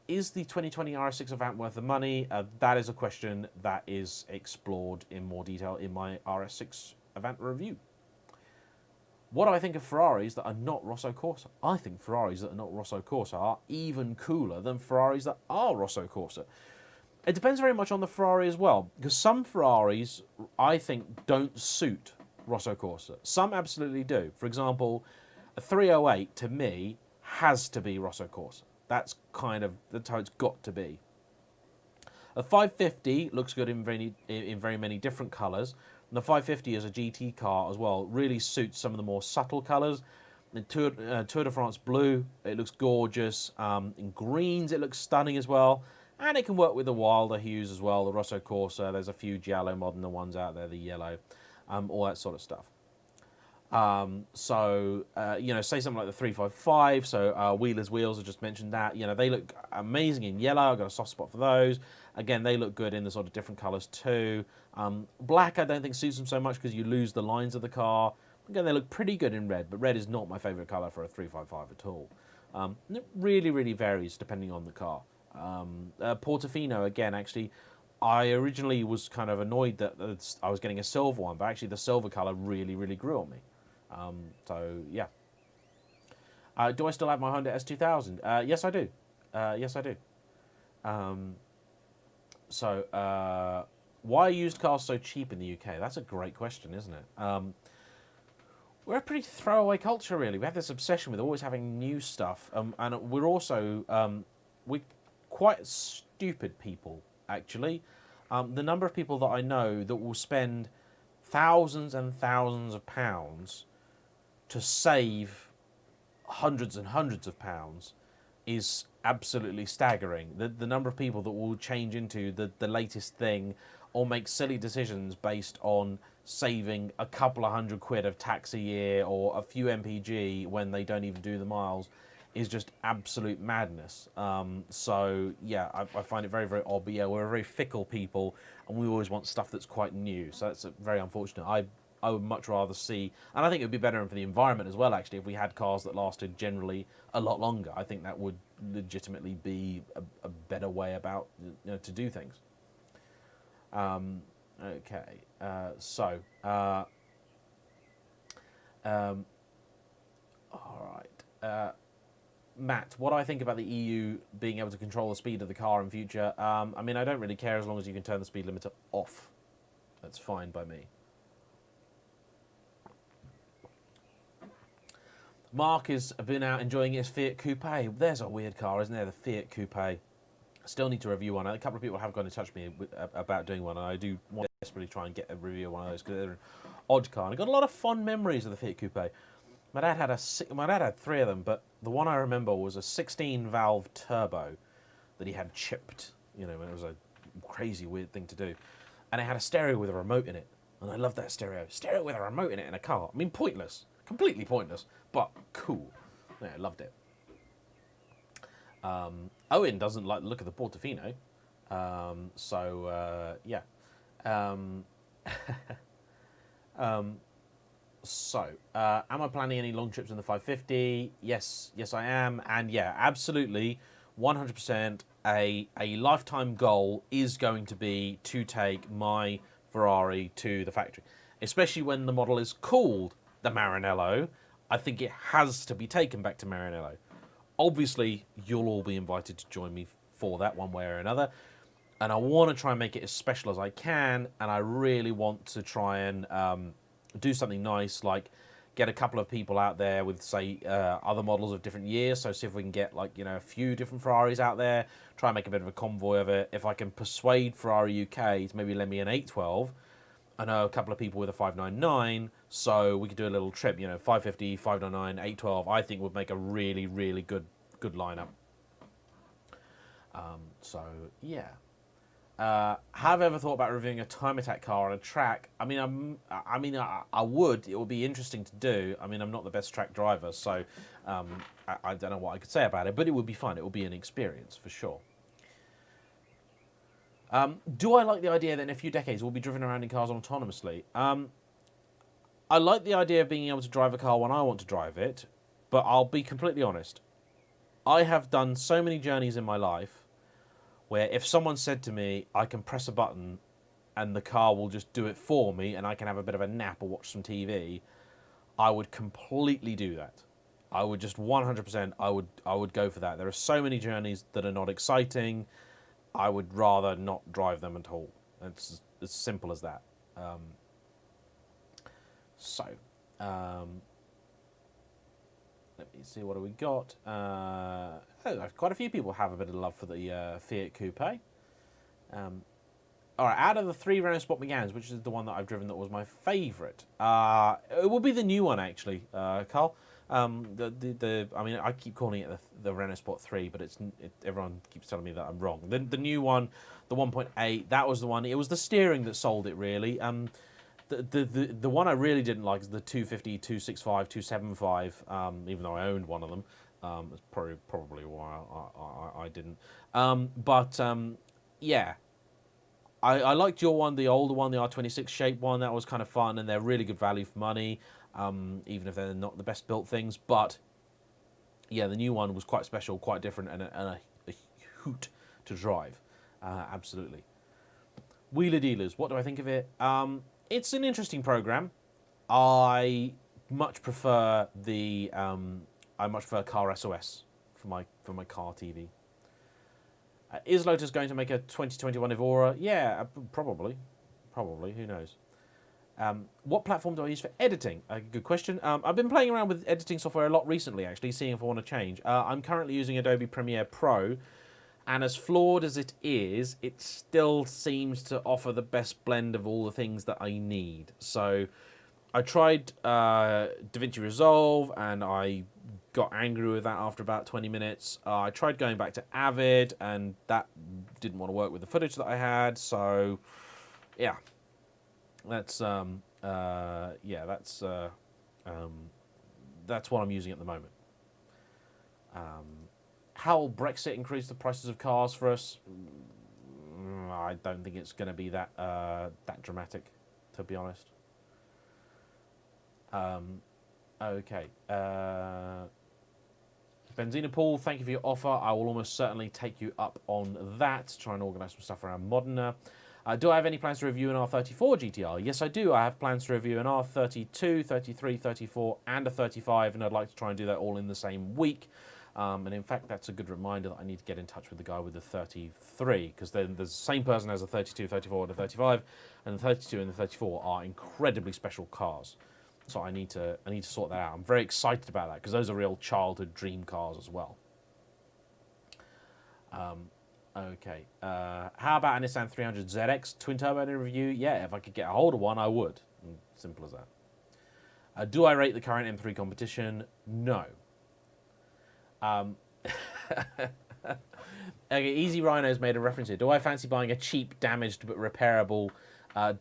Is the 2020 RS6 Avant worth the money? That is a question that is explored in more detail in my RS6 Avant review. What do I think of Ferraris that are not Rosso Corsa? I think Ferraris that are not Rosso Corsa are even cooler than Ferraris that are Rosso Corsa. It depends very much on the Ferrari as well, because some Ferraris, I think, don't suit Rosso Corsa. Some absolutely do. For example, a 308, to me, has to be Rosso Corsa. That's how it's got to be. A 550 looks good in very many different colours. And the 550 as a GT car as well really suits some of the more subtle colours. The Tour de France blue, it looks gorgeous. In greens, it looks stunning as well. And it can work with the wilder hues as well. The Rosso Corsa, there's a few Giallo Modena ones out there, the yellow, all that sort of stuff. Say something like the 355, Wheeler's Wheels, I just mentioned that. They look amazing in yellow. I've got a soft spot for those. Again, they look good in the sort of different colours too. Black, I don't think suits them so much because you lose the lines of the car. Again, they look pretty good in red, but red is not my favourite colour for a 355 at all. It really, really varies depending on the car. Portofino, again, actually, I originally was kind of annoyed that I was getting a silver one, but actually the silver colour really, really grew on me. Do I still have my Honda S2000? Yes, I do. Yes, I do. Why are used cars so cheap in the UK? That's a great question, isn't it? We're a pretty throwaway culture, really. We have this obsession with always having new stuff, and we're also we're quite stupid people, actually. The number of people that I know that will spend thousands and thousands of pounds to save hundreds and hundreds of pounds is absolutely staggering. The number of people that will change into the latest thing or make silly decisions based on saving a couple of £100 of tax a year or a few MPG when they don't even do the miles is just absolute madness. So yeah, I find it very, very odd. But yeah, we're a very fickle people, and we always want stuff that's quite new. So that's very unfortunate. I would much rather see, and I think it would be better for the environment as well, actually, if we had cars that lasted generally a lot longer. I think that would legitimately be a better way about, to do things. Okay, all right. Matt, what do I think about the EU being able to control the speed of the car in future? I mean, I don't really care as long as you can turn the speed limiter off. That's fine by me. Mark has been out enjoying his Fiat Coupe. There's a weird car, isn't there? The Fiat Coupe. Still need to review one. A couple of people have gone in touch with me about doing one, and I do want to desperately try and get a review of one of those because they're an odd car. And I've got a lot of fond memories of the Fiat Coupe. My dad had 3 of them, but the one I remember was a 16-valve turbo that he had chipped. You know, it was a crazy weird thing to do, and it had a stereo with a remote in it, and I loved that stereo. Stereo with a remote in it in a car. I mean, pointless, completely pointless, but cool. Yeah, I loved it. Owen doesn't like the look of the Portofino, yeah. Am I planning any long trips in the 550? Yes, I am, and yeah, absolutely, 100%. A lifetime goal is going to be to take my Ferrari to the factory, especially when the model is called the Maranello. I think it has to be taken back to Maranello. Obviously, you'll all be invited to join me for that one way or another. And I want to try and make it as special as I can. And I really want to try and do something nice, like get a couple of people out there with, say, other models of different years. So see if we can get, like, a few different Ferraris out there. Try and make a bit of a convoy of it. If I can persuade Ferrari UK to maybe lend me an 812. I know a couple of people with a 599, so we could do a little trip, 550, 599, 812, I think would make a really, really good lineup. Yeah. Have ever thought about reviewing a time attack car on a track? I mean, I would. It would be interesting to do. I mean, I'm not the best track driver, so I don't know what I could say about it, but it would be fun. It would be an experience, for sure. Do I like the idea that in a few decades we'll be driven around in cars autonomously? I like the idea of being able to drive a car when I want to drive it, but I'll be completely honest. I have done so many journeys in my life where if someone said to me, I can press a button and the car will just do it for me and I can have a bit of a nap or watch some TV, I would completely do that. I would just 100%, I would go for that. There are so many journeys that are not exciting. I would rather not drive them at all. It's as simple as that. Let me see, what have we got? Quite a few people have a bit of love for the Fiat Coupe. All right, out of the 3 Renault Sport Meganes, which is the one that I've driven that was my favourite? It will be the new one, actually, Carl. I mean, I keep calling it the Renault Sport 3, but everyone keeps telling me that I'm wrong. The new one, the 1.8, that was the one. It was the steering that sold it, really. The one I really didn't like is the 250, 265, 275, even though I owned one of them. That's probably why I didn't. Yeah. I liked your one, the older one, the R26 shape one. That was kind of fun, and they're really good value for money, even if they're not the best built things. But yeah, the new one was quite special, quite different, and a hoot to drive. Absolutely. Wheeler Dealers, what do I think of it? It's an interesting program. I much prefer Car SOS for my car TV. Is Lotus going to make a 2021 Evora? Yeah, probably. Who knows? What platform do I use for editing? Good question. I've been playing around with editing software a lot recently, actually, seeing if I want to change. I'm currently using Adobe Premiere Pro, and as flawed as it is, it still seems to offer the best blend of all the things that I need. So I tried DaVinci Resolve, and I got angry with that after about 20 minutes. I tried going back to Avid, and that didn't want to work with the footage that I had. So, yeah, that's that's what I'm using at the moment. How will Brexit increase the prices of cars for us? I don't think it's going to be that that dramatic, to be honest. Okay. Benzina Paul, thank you for your offer. I will almost certainly take you up on that. Try and organise some stuff around Modena. Do I have any plans to review an R34 GTR? Yes, I do. I have plans to review an R32, 33, 34, and a 35, and I'd like to try and do that all in the same week. And in fact, that's a good reminder that I need to get in touch with the guy with the 33, because then the same person has a 32, 34, and a 35, and the 32 and the 34 are incredibly special cars. So I need to sort that out. I'm very excited about that because those are real childhood dream cars as well. Okay. How about a Nissan 300 ZX twin turbo in a review? Yeah, if I could get a hold of one, I would. Simple as that. Do I rate the current M3 competition? No. Okay, Easy Rhino's made a reference here. Do I fancy buying a cheap, damaged but repairable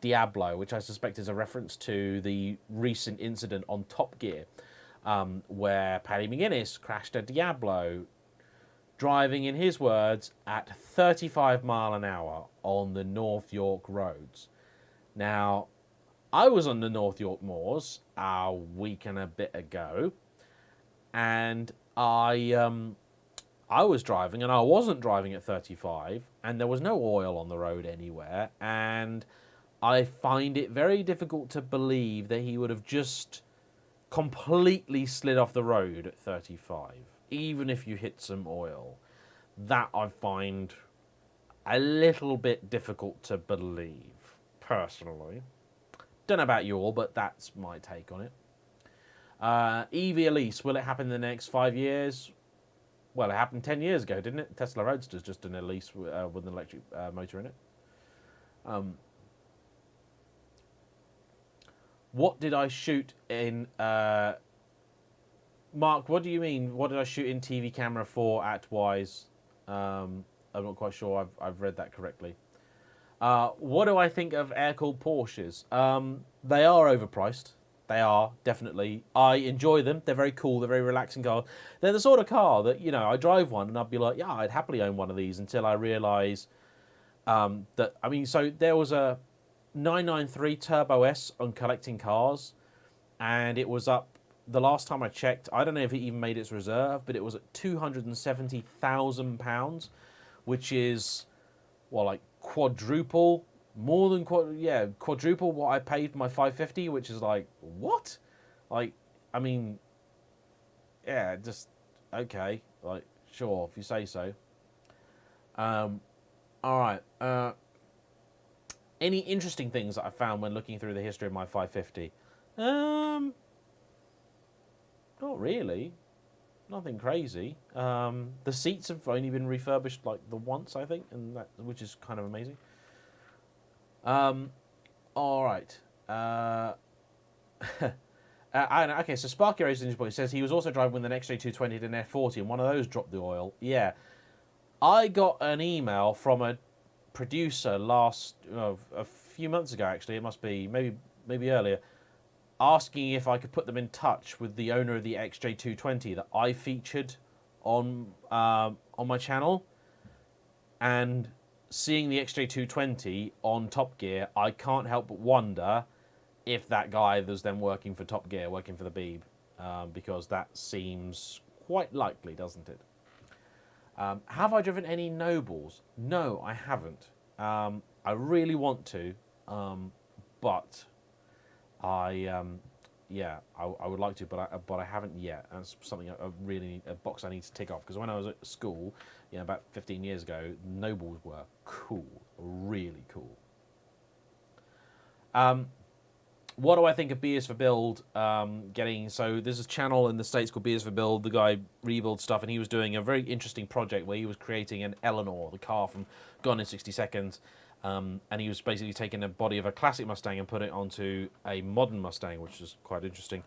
Diablo, which I suspect is a reference to the recent incident on Top Gear, where Paddy McGuinness crashed a Diablo, driving, in his words, at 35 mile an hour on the North York roads. Now, I was on the North York moors a week and a bit ago, and I was driving, and I wasn't driving at 35, and there was no oil on the road anywhere, and I find it very difficult to believe that he would have just completely slid off the road at 35, even if you hit some oil. That I find a little bit difficult to believe, personally. Don't know about you all, but that's my take on it. EV Elise, will it happen in the next 5 years? Well, it happened 10 years ago, didn't it? Tesla Roadster's just an Elise with an electric motor in it. What did I shoot in... Mark, what do you mean? What did I shoot in TV camera for at Wise? I'm not quite sure I've read that correctly. What do I think of air-cooled Porsches? They are overpriced. They are, definitely. I enjoy them. They're very cool. They're very relaxing cars. They're the sort of car that, you know, I drive one and I'd be like, yeah, I'd happily own one of these until I realise that... I mean, so there was a 993 Turbo S on Collecting Cars, and it was up, the last time I checked, I don't know if it even made its reserve, but it was at £270,000, which is, well, like quadruple, more than quadruple what I paid for my 550, which is like, what? Like, I mean, yeah, just, okay, like, sure, if you say so. All right. Any interesting things that I found when looking through the history of my 550? Not really. Nothing crazy. The seats have only been refurbished like the once, I think, and that, which is kind of amazing. All right. Okay, so Sparky Racing Boy says he was also driving with an XJ220 and an F40, and one of those dropped the oil. Yeah. I got an email from a producer a few months ago, actually. It must be maybe earlier, asking if I could put them in touch with the owner of the XJ220 that I featured on my channel. And seeing the XJ220 on Top Gear, I can't help but wonder if that guy was then working for Top Gear, working for the Beeb, because that seems quite likely, doesn't it? Have I driven any Nobles? No, I haven't. I really want to, but I would like to, but I haven't yet. That's something I really need, a box I need to tick off, because when I was at school, about 15 years ago, Nobles were cool, really cool. What do I think of Beers for Build so there's a channel in the States called Beers for Build. The guy rebuilds stuff, and he was doing a very interesting project where he was creating an Eleanor, the car from Gone in 60 Seconds. And he was basically taking a body of a classic Mustang and put it onto a modern Mustang, which is quite interesting.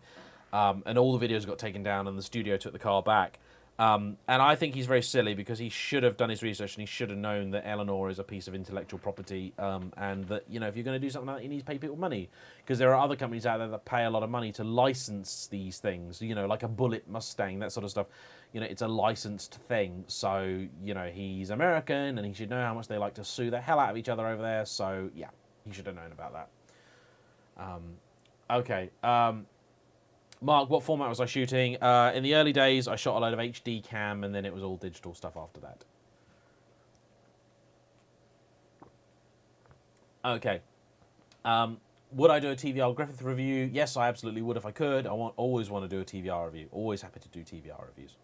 and all the videos got taken down, and the studio took the car back. And I think he's very silly because he should have done his research and he should have known that Eleanor is a piece of intellectual property, and that, you know, if you're going to do something like that, you need to pay people money, because there are other companies out there that pay a lot of money to license these things, you know, like a Bullet Mustang, that sort of stuff. You know, it's a licensed thing, so, you know, he's American and he should know how much they like to sue the hell out of each other over there, so yeah, he should have known about that. Okay. Mark, what format was I shooting? In the early days, I shot a load of HD cam, and then it was all digital stuff after that. Okay. Would I do a TVR Griffith review? Yes, I absolutely would if I could. Always want to do a TVR review. Always happy to do TVR reviews.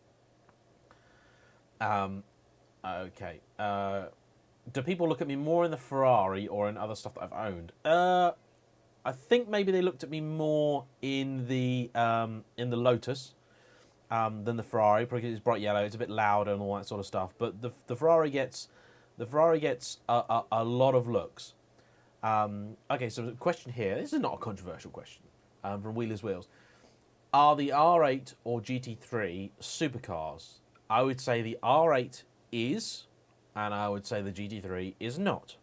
Okay. Do people look at me more in the Ferrari or in other stuff that I've owned? I think maybe they looked at me more in the Lotus than the Ferrari, because it's bright yellow, it's a bit louder and all that sort of stuff. But the Ferrari gets a lot of looks. Okay, so the question here. This is not a controversial question from Wheelers Wheels. Are the R8 or GT3 supercars? I would say the R8 is, and I would say the GT3 is not.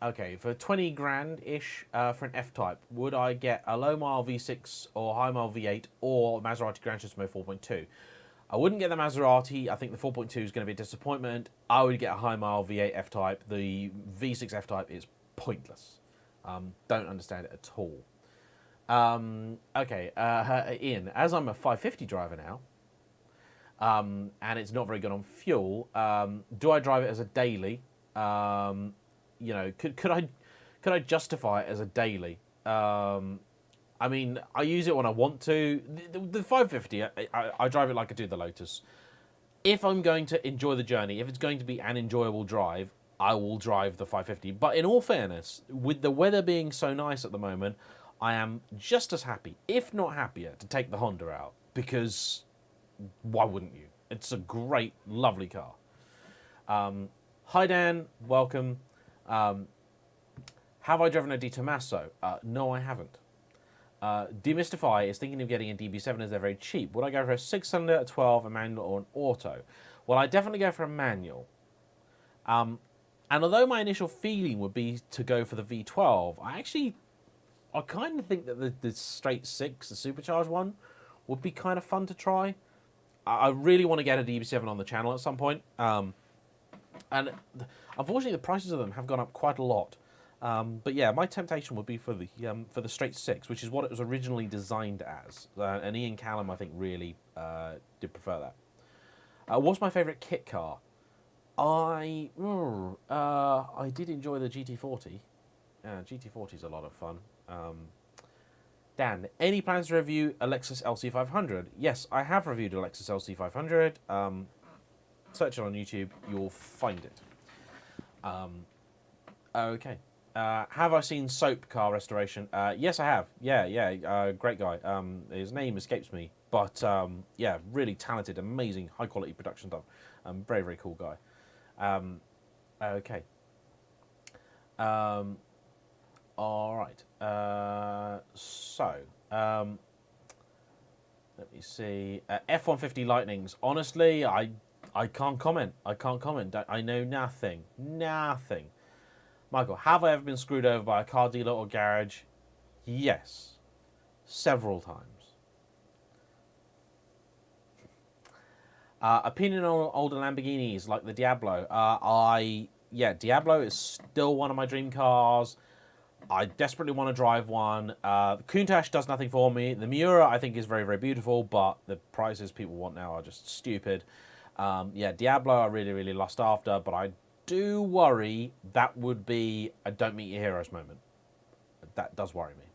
Okay, for 20 grand-ish for an F-Type, would I get a low-mile V6 or high-mile V8 or Maserati Gran Turismo 4.2? I wouldn't get the Maserati. I think the 4.2 is going to be a disappointment. I would get a high-mile V8 F-Type. The V6 F-Type is pointless. Don't understand it at all. Okay, Ian, as I'm a 550 driver now, and it's not very good on fuel, do I drive it as a daily? You know, could I justify it as a daily? I mean, I use it when I want to. The 550, I drive it like I do the Lotus. If I'm going to enjoy the journey, if it's going to be an enjoyable drive, I will drive the 550. But in all fairness, with the weather being so nice at the moment, I am just as happy, if not happier, to take the Honda out, because why wouldn't you? It's a great, lovely car. Hi Dan, welcome. Have I driven a Di Tommaso? No, I haven't. Demystify is thinking of getting a DB7 as they're very cheap. Would I go for a 6-cylinder, a 12, a manual, or an auto? Well, I definitely go for a manual. And although my initial feeling would be to go for the V12, I kind of think that the straight 6, the supercharged one, would be kind of fun to try. I really want to get a DB7 on the channel at some point. And unfortunately, the prices of them have gone up quite a lot. But yeah, my temptation would be for the straight 6, which is what it was originally designed as. And Ian Callum, I think, really did prefer that. What's my favourite kit car? I did enjoy the GT40. GT40 is a lot of fun. Dan, any plans to review a Lexus LC500? Yes, I have reviewed a Lexus LC500. Search it on YouTube, you'll find it. Okay. Have I seen Soap car restoration? Yes, I have. Yeah. Great guy. His name escapes me, but yeah, really talented, amazing, high quality production stuff. Very, very cool guy. Okay. All right. So, let me see. F-150 Lightnings. Honestly, I can't comment. I know nothing. Nothing. Michael, have I ever been screwed over by a car dealer or garage? Yes. Several times. Opinion on older Lamborghinis like the Diablo. Diablo is still one of my dream cars. I desperately want to drive one. The Countach does nothing for me. The Miura, I think, is very, very beautiful, but the prices people want now are just stupid. Diablo I really, really lust after, but I do worry that would be a don't meet your heroes moment. That does worry me.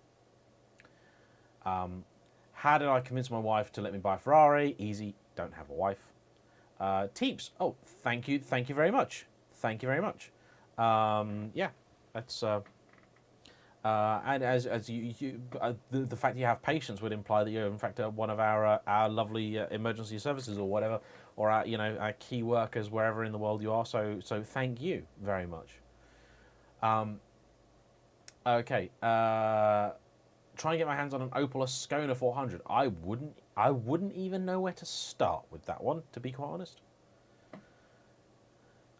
How did I convince my wife to let me buy a Ferrari? Easy, don't have a wife. Teeps, oh, thank you very much. Thank you very much. Yeah, that's... and as you the fact that you have patience would imply that you're in fact one of our lovely emergency services or whatever, or our key workers wherever in the world you are. So thank you very much. Okay. try and get my hands on an Opel Ascona 400. I wouldn't even know where to start with that one, to be quite honest.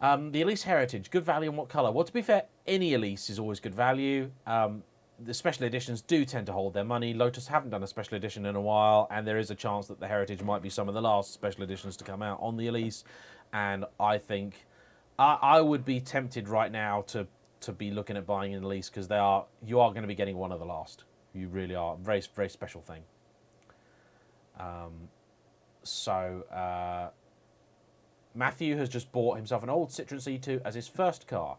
The Elise Heritage, good value in what colour? Well, to be fair, any Elise is always good value. The special editions do tend to hold their money. Lotus haven't done a special edition in a while, and there is a chance that the Heritage might be some of the last special editions to come out on the Elise. And I think I would be tempted right now to be looking at buying an Elise, because you are going to be getting one of the last. You really are. Very, very special thing. Matthew has just bought himself an old Citroen C2 as his first car.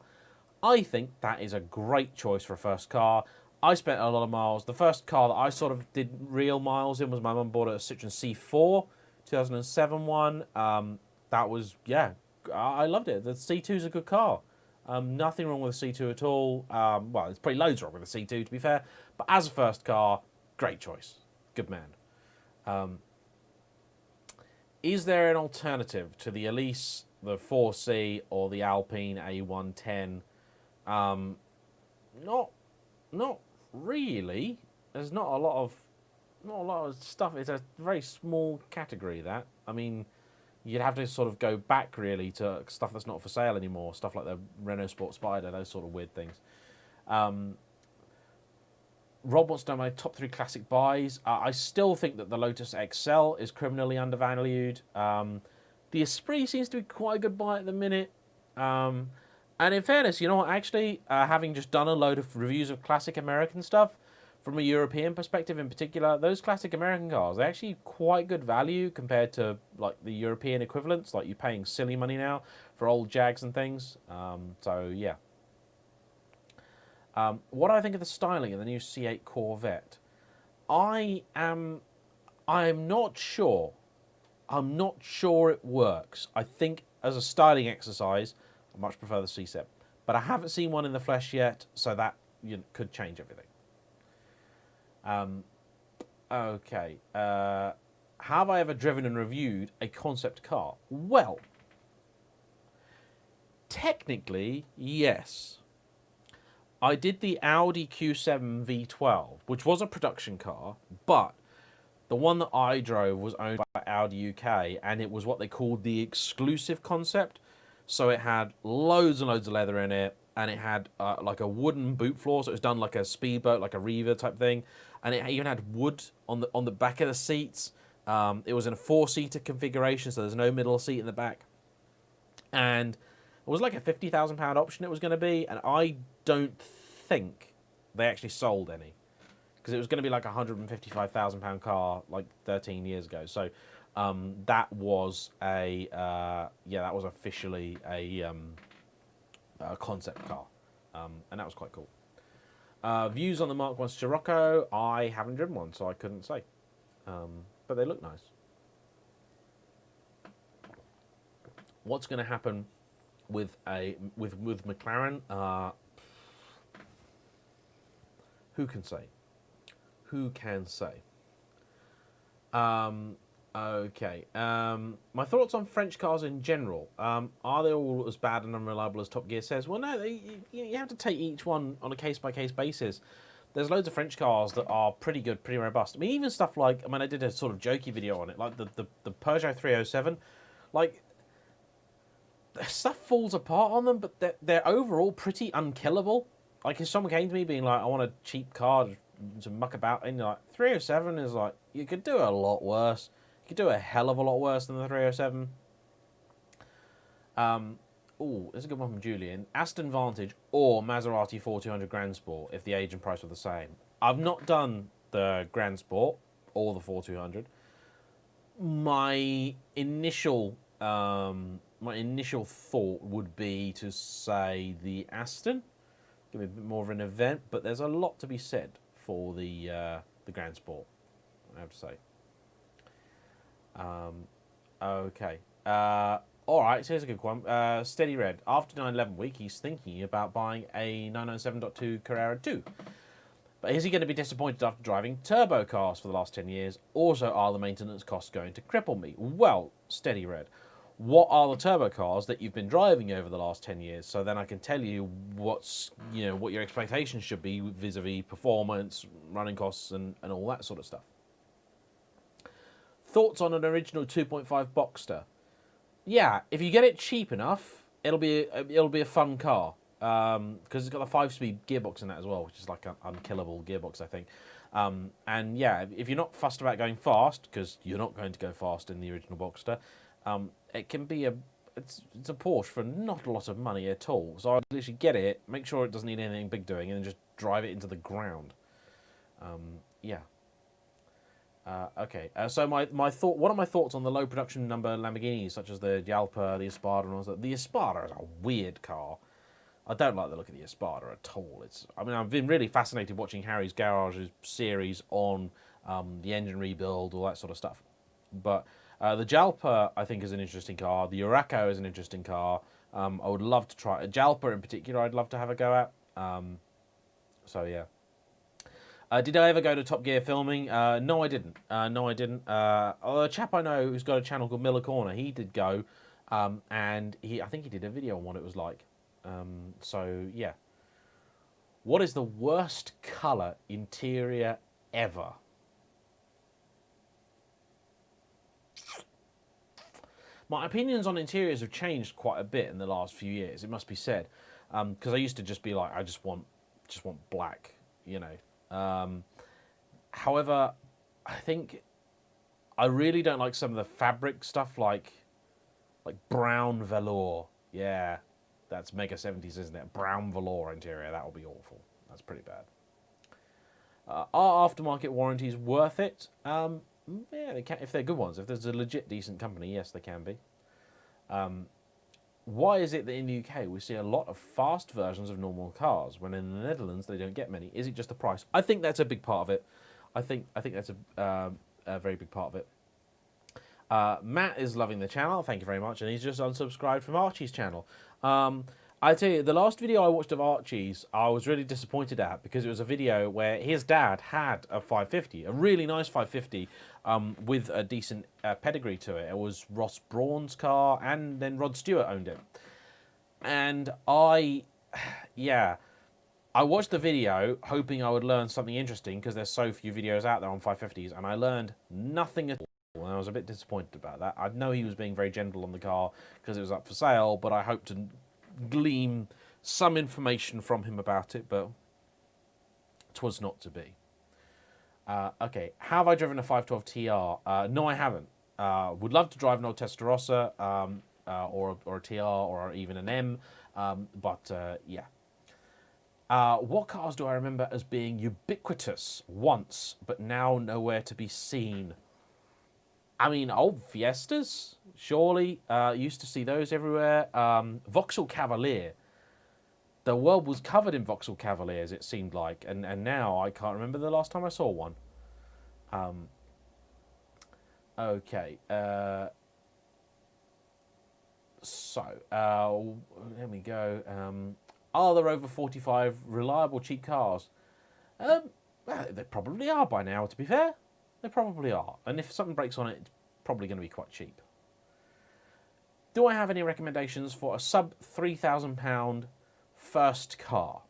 I think that is a great choice for a first car. I spent a lot of miles. The first car that I sort of did real miles in was my mum bought a Citroen C4, 2007 one. That was, yeah, I loved it. The C2 is a good car. Nothing wrong with the C2 at all. Well, there's probably loads wrong with the C2, to be fair. But as a first car, great choice. Good man. Is there an alternative to the Elise, the 4C, or the Alpine A110? Not really. There's not a lot of stuff. It's a very small category, that. I mean, you'd have to sort of go back really to stuff that's not for sale anymore. Stuff like the Renault Sport Spider, those sort of weird things. Rob wants to know my top 3 classic buys. I still think that the Lotus XL is criminally undervalued. The Esprit seems to be quite a good buy at the minute. And in fairness, you know what, actually, having just done a load of reviews of classic American stuff, from a European perspective in particular, those classic American cars are actually quite good value compared to like the European equivalents. Like, you're paying silly money now for old Jags and things. So, yeah. What do I think of the styling of the new C8 Corvette? I'm not sure. I'm not sure it works. I think as a styling exercise, I much prefer the C7. But I haven't seen one in the flesh yet, so that could change everything. Okay. Have I ever driven and reviewed a concept car? Well, technically, yes. I did the Audi Q7 V12, which was a production car, but the one that I drove was owned by Audi UK, and it was what they called the exclusive concept. So it had loads and loads of leather in it, and it had like a wooden boot floor, so it was done like a speedboat, like a Riva type thing, and it even had wood on the back of the seats. It was in a 4-seater configuration, so there's no middle seat in the back, and it was like a £50,000 option it was going to be, and I don't think they actually sold any, because it was going to be like a £155,000 car like 13 years ago. So that was that was officially a concept car, and that was quite cool. Views on the Mark 1 Scirocco. I haven't driven one, so I couldn't say, but they look nice. What's going to happen with McLaren? Who can say? Who can say? Okay. My thoughts on French cars in general. Are they all as bad and unreliable as Top Gear says? Well, no. You have to take each one on a case-by-case basis. There's loads of French cars that are pretty good, pretty robust. I mean, even stuff like, I did a sort of jokey video on it, like the Peugeot 307. Like, stuff falls apart on them, but they're overall pretty unkillable. Like, if someone came to me being like, I want a cheap car to muck about in, like, 307 is like, you could do a lot worse. You could do a hell of a lot worse than the 307. Oh, there's a good one from Julian. Aston Vantage or Maserati 4200 Grand Sport if the age and price were the same. I've not done the Grand Sport or the 4200. My initial thought would be to say the Aston. Give me a bit more of an event, but there's a lot to be said for the Grand Sport, I have to say. Okay. All right, so here's a good one. Steady Red. After 9/11 week, he's thinking about buying a 997.2 Carrera 2. But is he going to be disappointed after driving turbo cars for the last 10 years? Also, are the maintenance costs going to cripple me? Well, Steady Red, what are the turbo cars that you've been driving over the last 10 years? So then I can tell you what your expectations should be vis-a-vis performance, running costs, and all that sort of stuff. Thoughts on an original 2.5 Boxster? Yeah, if you get it cheap enough, it'll be a fun car, because it's got a 5-speed gearbox in that as well, which is like an unkillable gearbox, I think. And yeah, if you're not fussed about going fast, because you're not going to go fast in the original Boxster, it can be it's a Porsche for not a lot of money at all. So I'd literally get it, make sure it doesn't need anything big doing, and then just drive it into the ground. Yeah. Okay. So what are my thoughts on the low production number Lamborghinis, such as the Jalpa, the Espada, and all that? The Espada is a weird car. I don't like the look of the Espada at all. I've been really fascinated watching Harry's Garage's series on the engine rebuild, all that sort of stuff. But the Jalpa, I think, is an interesting car. The Urraco is an interesting car. I would love to try Jalpa in particular. I'd love to have a go at. So yeah. Did I ever go to Top Gear filming? No, I didn't. A chap I know who's got a channel called Miller Corner, he did go, and I think he did a video on what it was like. So yeah. What is the worst colour interior ever? My opinions on interiors have changed quite a bit in the last few years, it must be said, because I used to just be like, I just want black, you know. However, I think I really don't like some of the fabric stuff, like brown velour. Yeah, that's mega 70s, isn't it? Brown velour interior, that will be awful. That's pretty bad. Are aftermarket warranties worth it? Yeah, they can, if they're good ones. If there's a legit decent company, yes, they can be. Why is it that in the UK we see a lot of fast versions of normal cars, when in the Netherlands they don't get many? Is it just the price? I think that's a big part of it. I think that's a very big part of it. Matt is loving the channel. Thank you very much. And he's just unsubscribed from Archie's channel. I tell you, the last video I watched of Archie's, I was really disappointed at, because it was a video where his dad had a 550, a really nice 550, with a decent pedigree to it. It was Ross Brawn's car, and then Rod Stewart owned it. And I watched the video hoping I would learn something interesting, because there's so few videos out there on 550s, and I learned nothing at all. And I was a bit disappointed about that. I know he was being very gentle on the car because it was up for sale, but I hoped to glean some information from him about it, but 'twas not to be. Okay, have I driven a 512 TR? No, I haven't. Would love to drive an old Testarossa, or a TR, or even an M, but yeah. What cars do I remember as being ubiquitous once, but now nowhere to be seen? I mean, old Fiestas, surely. Used to see those everywhere. Vauxhall Cavalier. The world was covered in Vauxhall Cavaliers, it seemed like. And now I can't remember the last time I saw one. Okay. So, there we go. Are there over 45 reliable cheap cars? Well, they probably are by now, to be fair. They probably are. And if something breaks on it, it's probably going to be quite cheap. Do I have any recommendations for a sub £3,000 first car?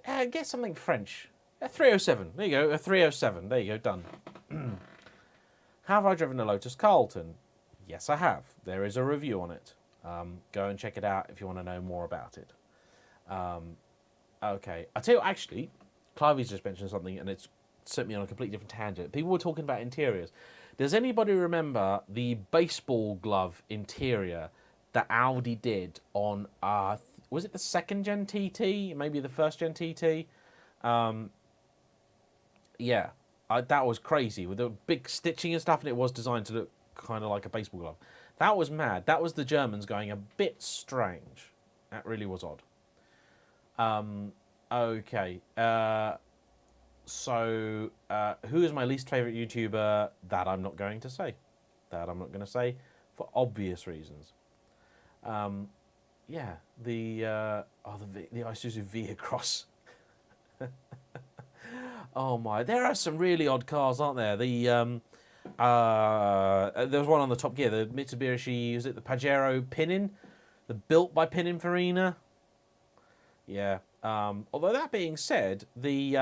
Get something French. A 307. There you go. A 307. There you go. Done. Have I driven a Lotus Carlton? Yes, I have. There is a review on it. Go and check it out if you want to know more about it. Okay. I tell you, actually, Clivey's just mentioned something, and it's sent me on a completely different tangent. People were talking about interiors. Does anybody remember the baseball glove interior that Audi did on, was it the second gen TT? Maybe the first gen TT? Yeah, that was crazy with the big stitching and stuff, and it was designed to look kind of like a baseball glove. That was mad. That was the Germans going a bit strange. That really was odd. Okay. So, who is my least favourite YouTuber? That I'm not going to say. That I'm not going to say for obvious reasons. Yeah, the Isuzu V-Cross. Oh my, there are some really odd cars, aren't there? The There was one on the Top Gear, the Mitsubishi, is it the Pajero Pinin? The built by Pininfarina? Yeah. Although that being said, the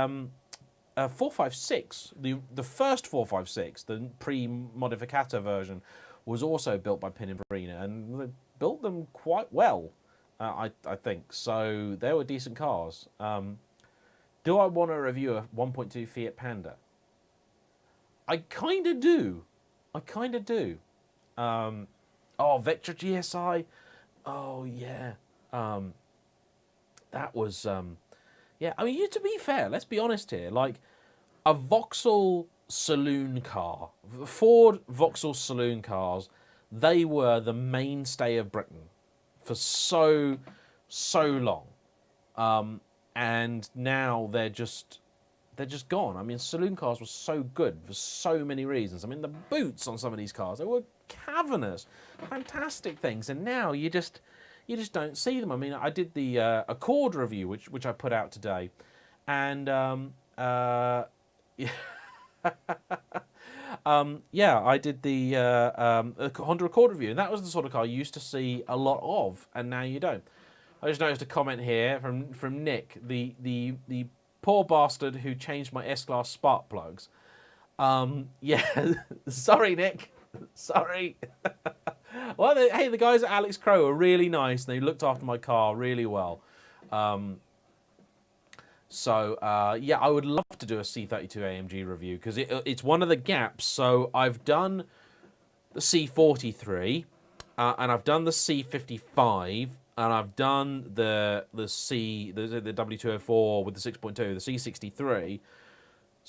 456, the first 456, the pre-modificata version, was also built by Pininfarina, and they built them quite well, I think. So they were decent cars. Do I want to review a 1.2 Fiat Panda? I kind of do. I kind of do. Vectra GSI. Oh, yeah. That was... yeah, I mean, to be fair, let's be honest here. Like, a Vauxhall saloon car, Ford Vauxhall saloon cars, they were the mainstay of Britain for so long. And now they're just gone. I mean, saloon cars were so good for so many reasons. I mean, the boots on some of these cars, they were cavernous, fantastic things. And now you just don't see them. I mean, I did the Accord review, which I put out today, and yeah. I did the Honda Accord review, and that was the sort of car you used to see a lot of, and now you don't. I just noticed a comment here from Nick, the poor bastard who changed my S-Class spark plugs. Yeah, sorry, Nick. Sorry. Well, hey, the guys at Alex Crow are really nice, and they looked after my car really well. Yeah, I would love to do a C32 AMG review, because it's one of the gaps. So I've done the C43, and I've done the C55, and I've done the W204 with the 6.2, the C63.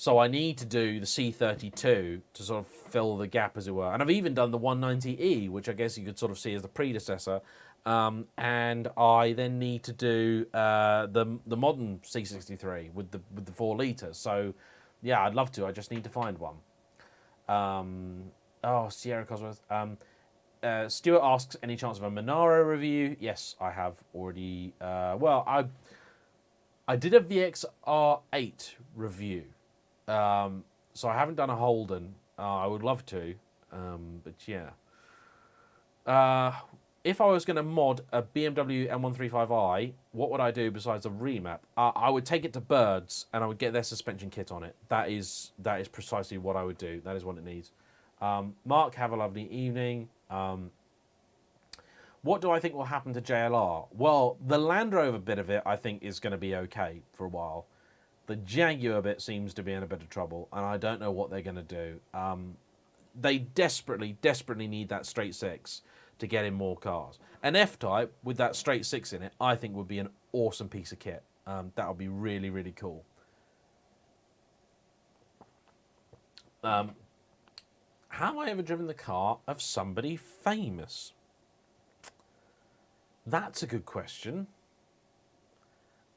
So I need to do the C32 to sort of fill the gap, as it were. And I've even done the 190E, which I guess you could sort of see as the predecessor. And I then need to do the modern C63 with the 4 litres. So yeah, I'd love to. I just need to find one. Sierra Cosworth. Stuart asks, any chance of a Monaro review? Yes, I have already. I did a VXR8 review. So I haven't done a Holden. I would love to, but yeah. If I was going to mod a BMW M135i, what would I do besides a remap? I would take it to Birds, and I would get their suspension kit on it. That is precisely what I would do. That is what it needs. Mark, have a lovely evening. What do I think will happen to JLR? Well, the Land Rover bit of it, I think, is going to be okay for a while. The Jaguar bit seems to be in a bit of trouble, and I don't know what they're going to do. They desperately need that straight six to get in more cars. An F-Type with that straight six in it, I think, would be an awesome piece of kit. That would be really, really cool. Have I ever driven the car of somebody famous? That's a good question.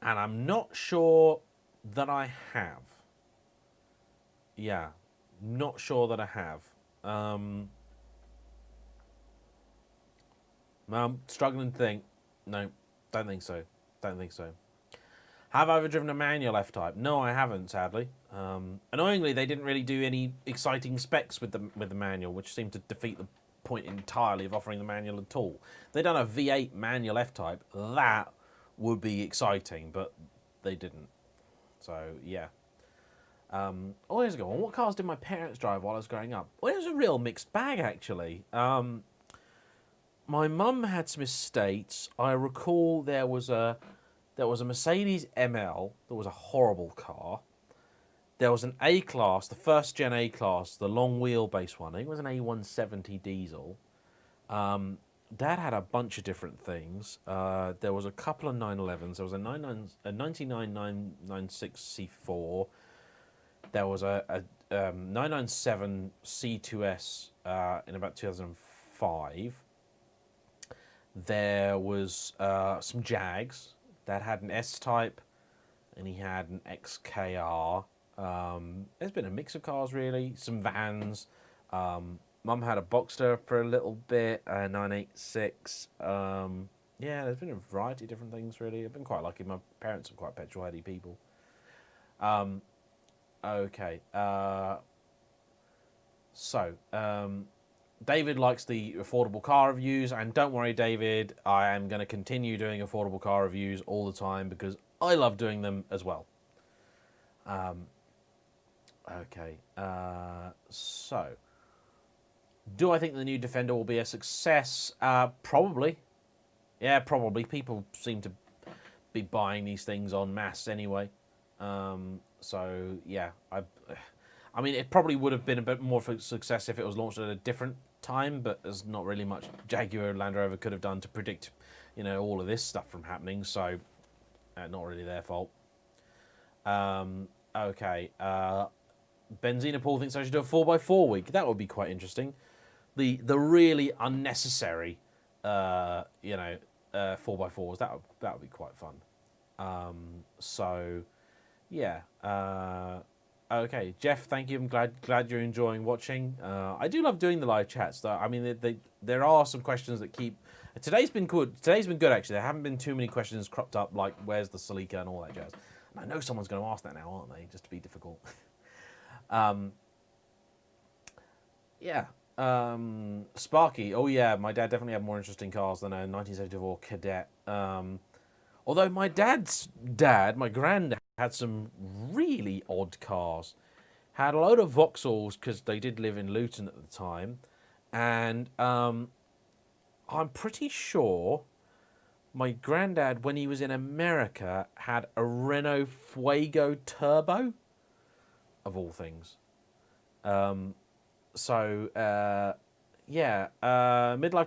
And I'm not sure that I have. Yeah, not sure that I have. I'm struggling to think. No, don't think so. Don't think so. Have I ever driven a manual F-Type? No, I haven't, sadly. Annoyingly, they didn't really do any exciting specs with the manual, which seemed to defeat the point entirely of offering the manual at all. If they'd done a V8 manual F-Type, that would be exciting, but they didn't. So, yeah. Here's a good one. What cars did my parents drive while I was growing up? Well, it was a real mixed bag, actually. My mum had some estates. I recall there was a Mercedes ML that was a horrible car. There was an A-Class, the first gen A-Class, the long wheelbase one. I think it was an A170 diesel. Dad had a bunch of different things. There was a couple of 911s. There was a 996 C4. There was a 997 C2S in about 2005. There was some Jags. Dad had an S-Type, and he had an XKR. There's been a mix of cars, really. Some vans. Mum had a Boxster for a little bit, a 986. Yeah, there's been a variety of different things, really. I've been quite lucky. My parents are quite petrol-heady people. Okay. David likes the affordable car reviews, and don't worry, David, I am going to continue doing affordable car reviews all the time because I love doing them as well. Okay, so do I think the new Defender will be a success? Probably. Yeah, probably. People seem to be buying these things en masse anyway. So yeah, I mean, it probably would have been a bit more of a success if it was launched at a different time, but there's not really much Jaguar and Land Rover could have done to predict, you know, all of this stuff from happening. So, not really their fault. Okay. Benzina Paul thinks I should do a 4x4 week. That would be quite interesting. The really unnecessary, 4x4s. That would be quite fun. So, yeah. Okay, Jeff, thank you. I'm glad you're enjoying watching. I do love doing the live chats, though. I mean, there are some questions that keep. Today's been good. Today's been good, actually. There haven't been too many questions cropped up, like where's the Celica and all that jazz. And I know someone's going to ask that now, aren't they? Just to be difficult. Yeah. Sparky. Oh yeah, my dad definitely had more interesting cars than a 1974 Cadet. Although my dad's dad, my granddad, had some really odd cars. Had a load of Vauxhalls because they did live in Luton at the time, and I'm pretty sure my granddad, when he was in America, had a Renault Fuego Turbo, of all things. Midlife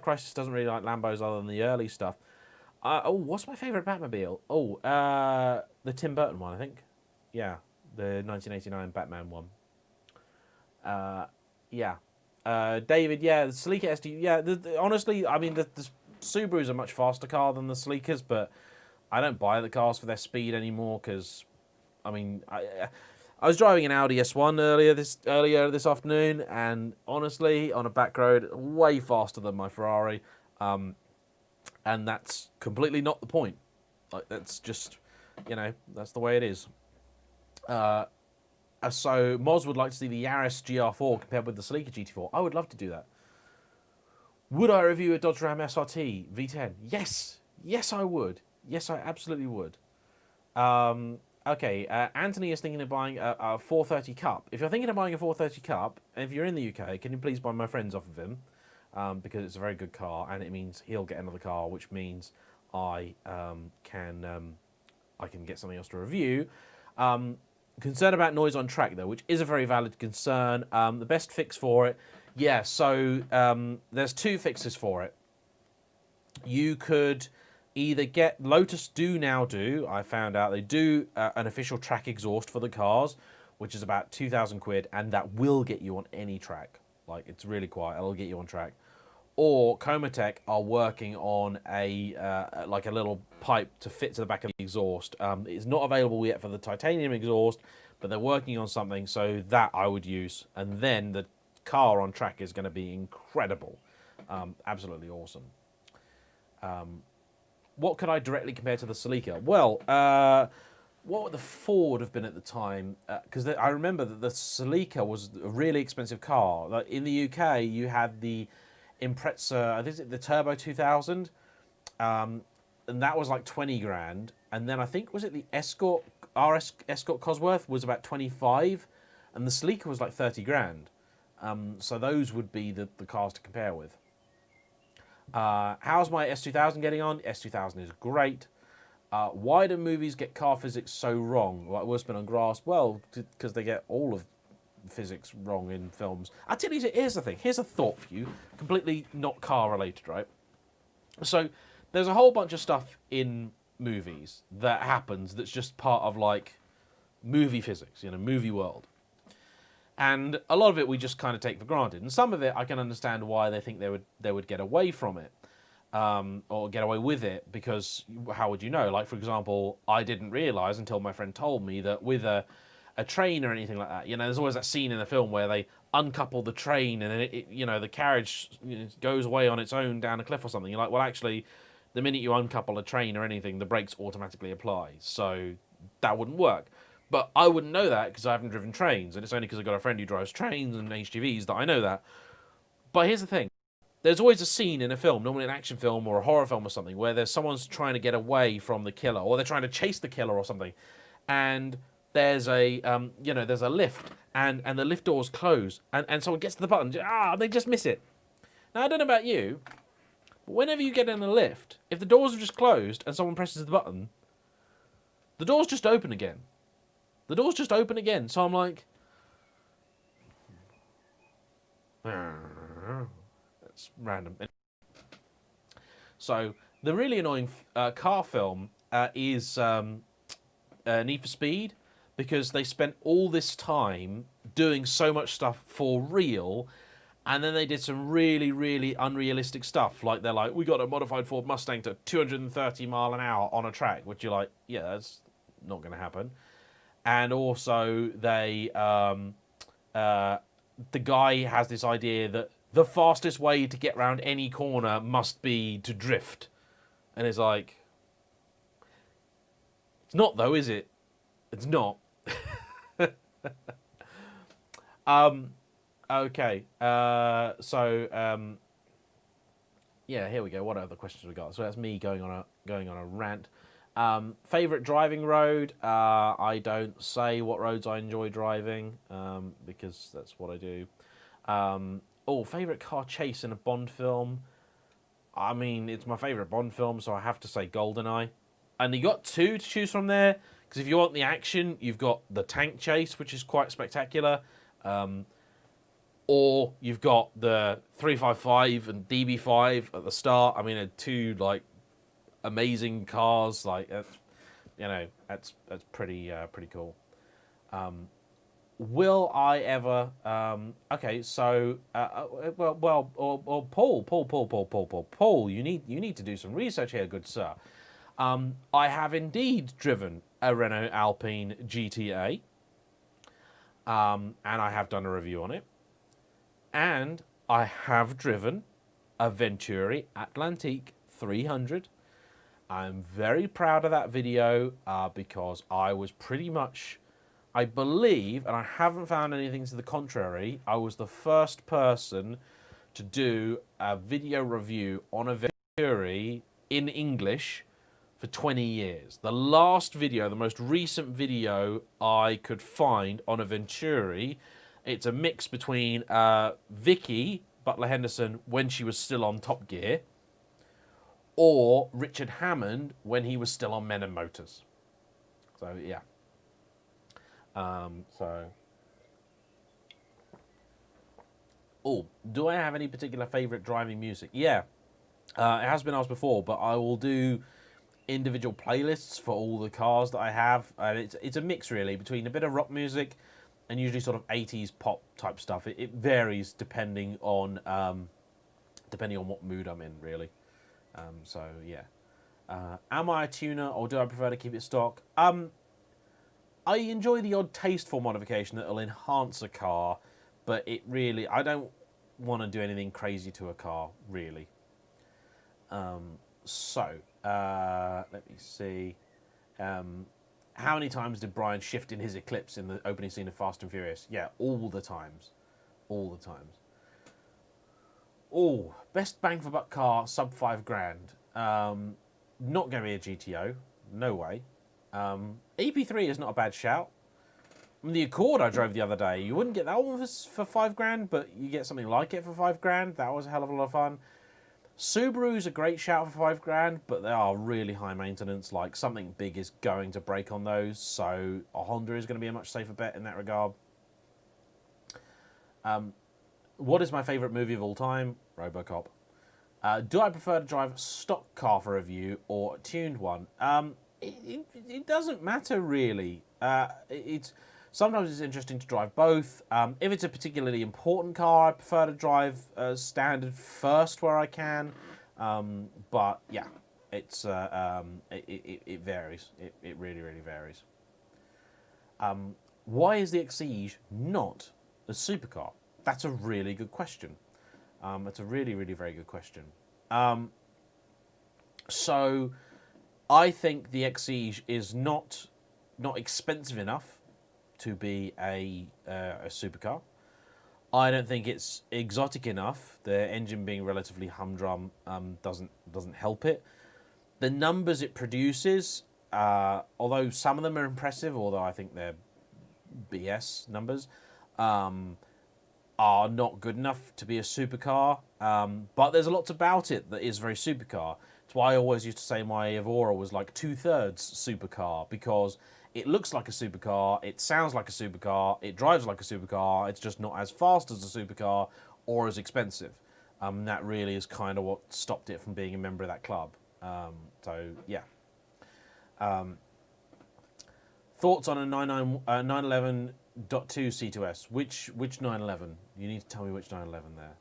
Crisis doesn't really like Lambos other than the early stuff. What's my favourite Batmobile? The Tim Burton one, I think. Yeah, the 1989 Batman one. David, yeah, the Celica SD. Yeah, honestly, I mean, the Subarus are much faster car than the Celicas, but I don't buy the cars for their speed anymore because, I mean, I was driving an Audi S1 earlier this afternoon, and honestly, on a back road, way faster than my Ferrari. And that's completely not the point. Like, that's just, that's the way it is. So Moz would like to see the Yaris GR4 compared with the Celica GT4. I would love to do that. Would I review a Dodge Ram SRT V10? Yes. Yes, I would. Yes, I absolutely would. Okay, Anthony is thinking of buying a 430 Cup. If you're thinking of buying a 430 Cup, and if you're in the UK, can you please buy my friends off of him? Because it's a very good car, and it means he'll get another car, which means I can get something else to review. Concern about noise on track, though, which is a very valid concern. The best fix for it, yeah. So there's two fixes for it. You could either get Lotus I found out they do an official track exhaust for the cars, which is about 2,000 quid, and that will get you on any track. Like, it's really quiet. It'll get you on track. Or Comatech are working on a little pipe to fit to the back of the exhaust. It's not available yet for the titanium exhaust, but they're working on something, so that I would use. And then the car on track is going to be incredible. Absolutely awesome. What could I directly compare to the Celica? Well, what would the Ford have been at the time? Because I remember that the Celica was a really expensive car. Like, in the UK, you had the Impreza, I think it's the Turbo 2000, and that was like 20 grand. And then I think, was it the Escort, RS Escort Cosworth was about 25, and the Celica was like 30 grand. So those would be the cars to compare with. How's my S2000 getting on? S2000 is great. Why do movies get car physics so wrong? Like Worstman on Grass? Well, because they get all of physics wrong in films. I tell you, here's the thing. Here's a thought for you, completely not car related, right? So there's a whole bunch of stuff in movies that happens that's just part of like movie physics, movie world. And a lot of it we just kind of take for granted. And some of it I can understand why they think they would get away from it. Or get away with it, because how would you know? Like, for example, I didn't realise until my friend told me that with a train or anything like that, there's always that scene in the film where they uncouple the train and then the carriage goes away on its own down a cliff or something. You're like, well, actually, the minute you uncouple a train or anything, the brakes automatically apply. So that wouldn't work. But I wouldn't know that because I haven't driven trains, and it's only because I've got a friend who drives trains and HGVs that I know that. But here's the thing. There's always a scene in a film, normally an action film or a horror film or something, where there's someone's trying to get away from the killer, or they're trying to chase the killer or something, and there's a there's a lift, and the lift doors close, and someone gets to the button, they just miss it. Now I don't know about you, but whenever you get in a lift, if the doors are just closed and someone presses the button, the doors just open again. The doors just open again. So I'm like, that's random. So the really annoying car film is Need for Speed, because they spent all this time doing so much stuff for real, and then they did some really, really unrealistic stuff. Like they're like, we got a modified Ford Mustang to 230 mile an hour on a track, which you're like, yeah, that's not going to happen. And also they, the guy has this idea that the fastest way to get around any corner must be to drift. And it's like, it's not though, is it? It's not. Okay. Yeah, here we go. What other questions we got? So that's me going on a rant. Favorite driving road? I don't say what roads I enjoy driving because that's what I do. Favorite car chase in a Bond film? I mean, it's my favorite Bond film, so I have to say GoldenEye. And you got two to choose from there, because if you want the action, you've got the tank chase, which is quite spectacular, or you've got the 355 and DB5 at the start. I mean, two like amazing cars, like that's pretty cool. Will I ever? Okay, so Paul, you need to do some research here, good sir. I have indeed driven a Renault Alpine GTA, and I have done a review on it, and I have driven a Venturi Atlantique 300. I'm very proud of that video because I was pretty much, I believe, and I haven't found anything to the contrary, I was the first person to do a video review on a Venturi in English for 20 years. The last video, the most recent video I could find on a Venturi, it's a mix between Vicky Butler Henderson when she was still on Top Gear, or Richard Hammond when he was still on Men and Motors. So, yeah. Do I have any particular favourite driving music? Yeah. It has been asked before, but I will do individual playlists for all the cars that I have. It's a mix, really, between a bit of rock music and usually sort of 80s pop type stuff. It varies depending on what mood I'm in, really. Yeah. Am I a tuner, or do I prefer to keep it stock? I enjoy the odd tasteful modification that will enhance a car, but I don't want to do anything crazy to a car, really. Let me see. How many times did Brian shift in his Eclipse in the opening scene of Fast and Furious? Yeah, all the times. All the times. Best bang for buck car, sub $5,000. Not going to be a GTO. No way. EP3 is not a bad shout. I mean, the Accord I drove the other day, you wouldn't get that one for $5,000, but you get something like it for $5,000. That was a hell of a lot of fun. Subaru's a great shout for $5,000, but they are really high maintenance. Like, something big is going to break on those, so a Honda is going to be a much safer bet in that regard. What is my favourite movie of all time? RoboCop. Do I prefer to drive a stock car for review or a tuned one? It doesn't matter, really. Sometimes it's interesting to drive both. If it's a particularly important car, I prefer to drive standard first where I can. But yeah, it varies. It really, really varies. Why is the Exige not a supercar? That's a really good question. It's a really, really very good question. So I think the Exige is not expensive enough to be a supercar. I don't think it's exotic enough. The engine being relatively humdrum doesn't help it. The numbers it produces, although some of them are impressive, although I think they're BS numbers, are not good enough to be a supercar. But there's lots about it that is very supercar. It's why I always used to say my Evora was like 2/3 supercar, because it looks like a supercar, it sounds like a supercar, it drives like a supercar, it's just not as fast as a supercar or as expensive. That really is kind of what stopped it from being a member of that club. So, yeah. Thoughts on a 911.2 C2S? Which 911? You need to tell me which 911 there.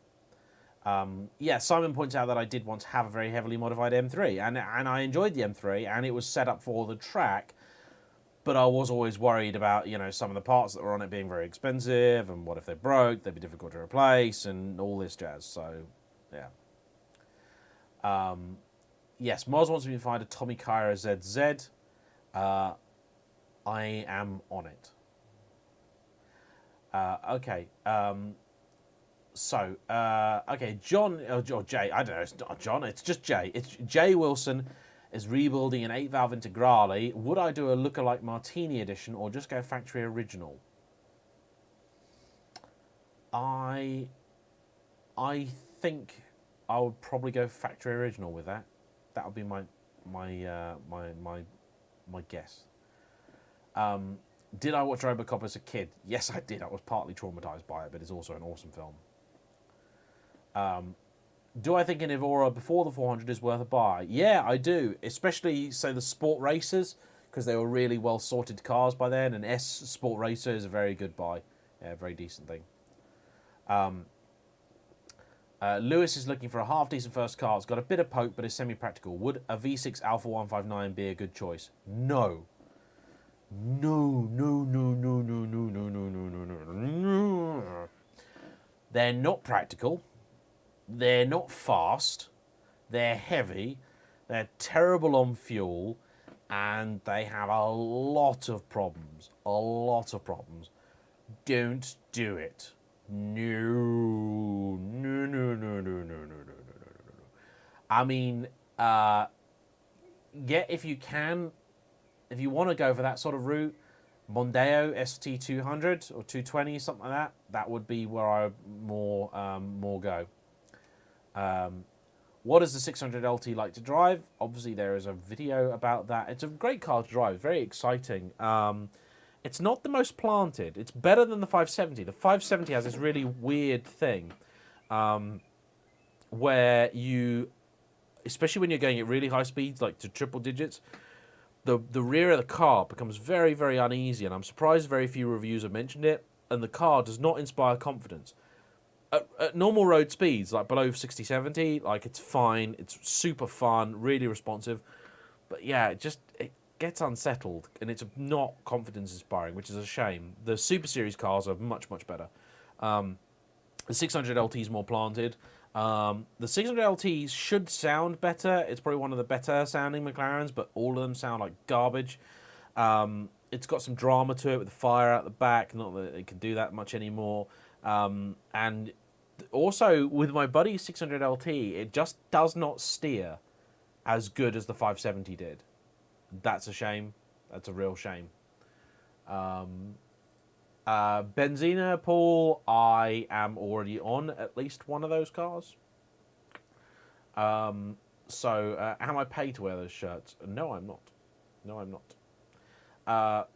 Yeah, Simon points out that I did once have a very heavily modified M3, and I enjoyed the M3, and it was set up for the track, but I was always worried about, you know, some of the parts that were on it being very expensive, and what if they broke, they'd be difficult to replace, and all this jazz, so, yeah. Yes, Moz wants me to find a Tommy Kyra ZZ. I am on it. Okay. Okay, John, or Jay, I don't know, it's not John, it's just Jay. It's Jay Wilson is rebuilding an 8-valve Integrale. Would I do a lookalike Martini edition or just go factory original? I think I would probably go factory original with that. That would be my guess. Did I watch RoboCop as a kid? Yes, I did. I was partly traumatized by it, but it's also an awesome film. Do I think an Evora before the 400 is worth a buy? Yeah, I do. Especially, say, the Sport Racers, because they were really well-sorted cars by then. An S Sport Racer is a very good buy. Yeah, very decent thing. Lewis is looking for a half-decent first car. It's got a bit of poke, but is semi-practical. Would a V6 Alpha 159 be a good choice? No. No. They're not practical. They're not fast. They're heavy. They're terrible on fuel. And they have a lot of problems. A lot of problems. Don't do it. No. I mean, if you can, if you want to go for that sort of route, Mondeo ST200 or 220, something like that, that would be where I would more go. What is the 600 LT like to drive? Obviously, there is a video about that. It's a great car to drive, very exciting. It's not the most planted. It's better than the 570. The 570 has this really weird thing where you, especially when you're going at really high speeds, like to triple digits, the rear of the car becomes very, very uneasy, and I'm surprised very few reviews have mentioned it, and the car does not inspire confidence. At normal road speeds, like below 60, 70, like it's fine, it's super fun, really responsive, but yeah, it gets unsettled, and it's not confidence inspiring, which is a shame. The Super Series cars are much, much better. The 600 LT is more planted. The 600 LT should sound better. It's probably one of the better sounding McLarens, but all of them sound like garbage. It's got some drama to it with the fire out the back. Not that it can do that much anymore. And also, with my buddy 600 LT, it just does not steer as good as the 570 did. That's a shame. That's a real shame. Benzina, Paul, I am already on at least one of those cars. Am I paid to wear those shirts? No, I'm not. No, I'm not.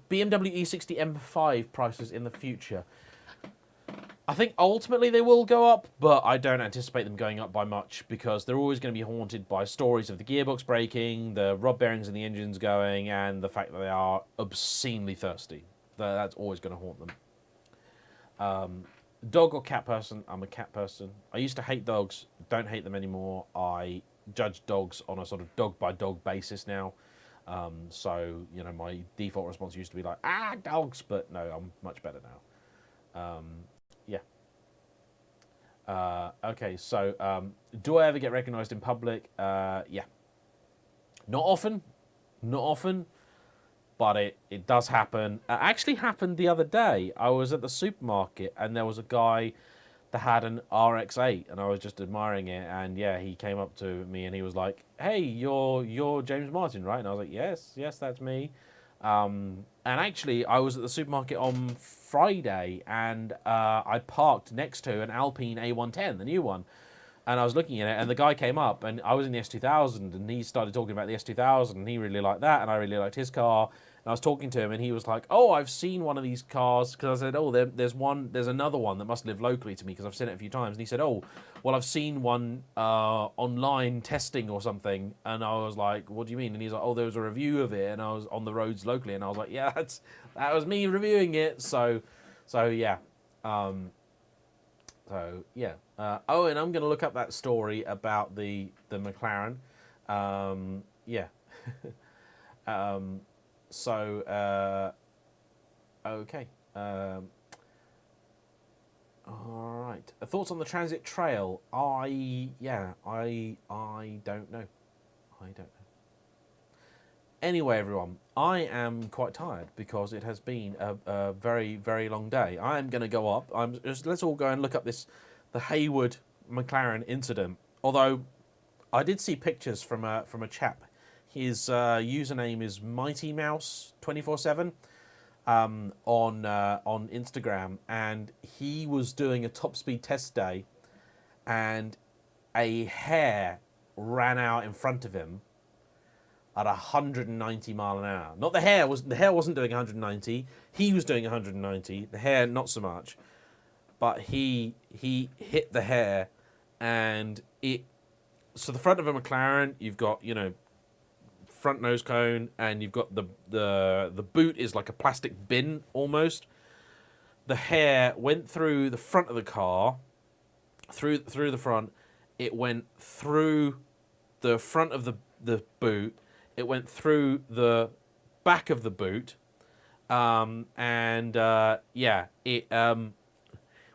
BMW E60 M5 prices in the future. I think ultimately they will go up, but I don't anticipate them going up by much because they're always going to be haunted by stories of the gearbox breaking, the rod bearings in the engines going, and the fact that they are obscenely thirsty. That's always going to haunt them. Dog or cat person? I'm a cat person. I used to hate dogs. Don't hate them anymore. I judge dogs on a sort of dog-by-dog basis now. So, you know, my default response used to be like, dogs, but no, I'm much better now. Yeah. Okay, so do I ever get recognised in public? Yeah. Not often. Not often. but it does happen. It actually happened the other day. I was at the supermarket and there was a guy that had an RX-8 and I was just admiring it. And yeah, he came up to me and he was like, "Hey, you're James Martin, right?" And I was like, "Yes, that's me." And actually, I was at the supermarket on Friday and I parked next to an Alpine A110, the new one. And I was looking at it, and the guy came up, and I was in the S2000, and he started talking about the S2000, and he really liked that, and I really liked his car. And I was talking to him, and he was like, "Oh, I've seen one of these cars," because I said, "Oh, there's another one that must live locally to me because I've seen it a few times." And he said, "Oh, well, I've seen one online testing or something," and I was like, "What do you mean?" And he's like, "Oh, there was a review of it, and I was on the roads locally," and I was like, "Yeah, that was me reviewing it." So yeah. Oh, and I'm going to look up that story about the McLaren. Yeah. um, okay. All right. Thoughts on the transit trail? I don't know. I don't know. Anyway, everyone, I am quite tired because it has been a very, very long day. I am going to go up. Let's all go and look up the Hayward McLaren incident. Although I did see pictures from a chap. His username is Mighty Mouse 24/7 on Instagram, and he was doing a top speed test day, and a hare ran out in front of him at 190 mile an hour. Not the hare wasn't doing 190. He was doing 190. The hare not so much, but he hit the hare, and it. So the front of a McLaren, you've got front nose cone, and you've got the boot is like a plastic bin almost. The hare went through the front of the car, through the front. It went through the front of the boot. It went through the back of the boot, it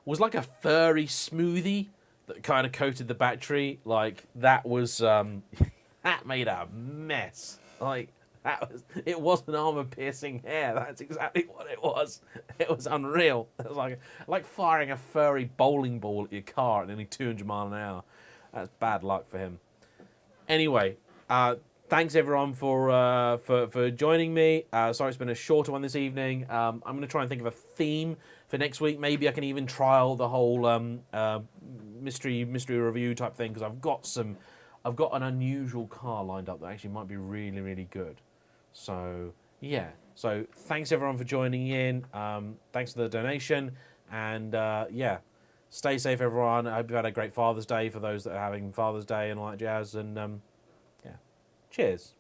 was like a furry smoothie that kind of coated the battery. Like that was that made a mess. Like it was an armor-piercing hair. That's exactly what it was. It was unreal. It was like firing a furry bowling ball at your car at only 200 mile an hour. That's bad luck for him. Anyway. Thanks everyone for joining me. Sorry it's been a shorter one this evening. I'm going to try and think of a theme for next week. Maybe I can even trial the whole mystery review type thing because I've got an unusual car lined up that actually might be really, really good. So yeah. So thanks everyone for joining in. Thanks for the donation, and stay safe everyone. I hope you've had a great Father's Day for those that are having Father's Day and all that jazz. And cheers.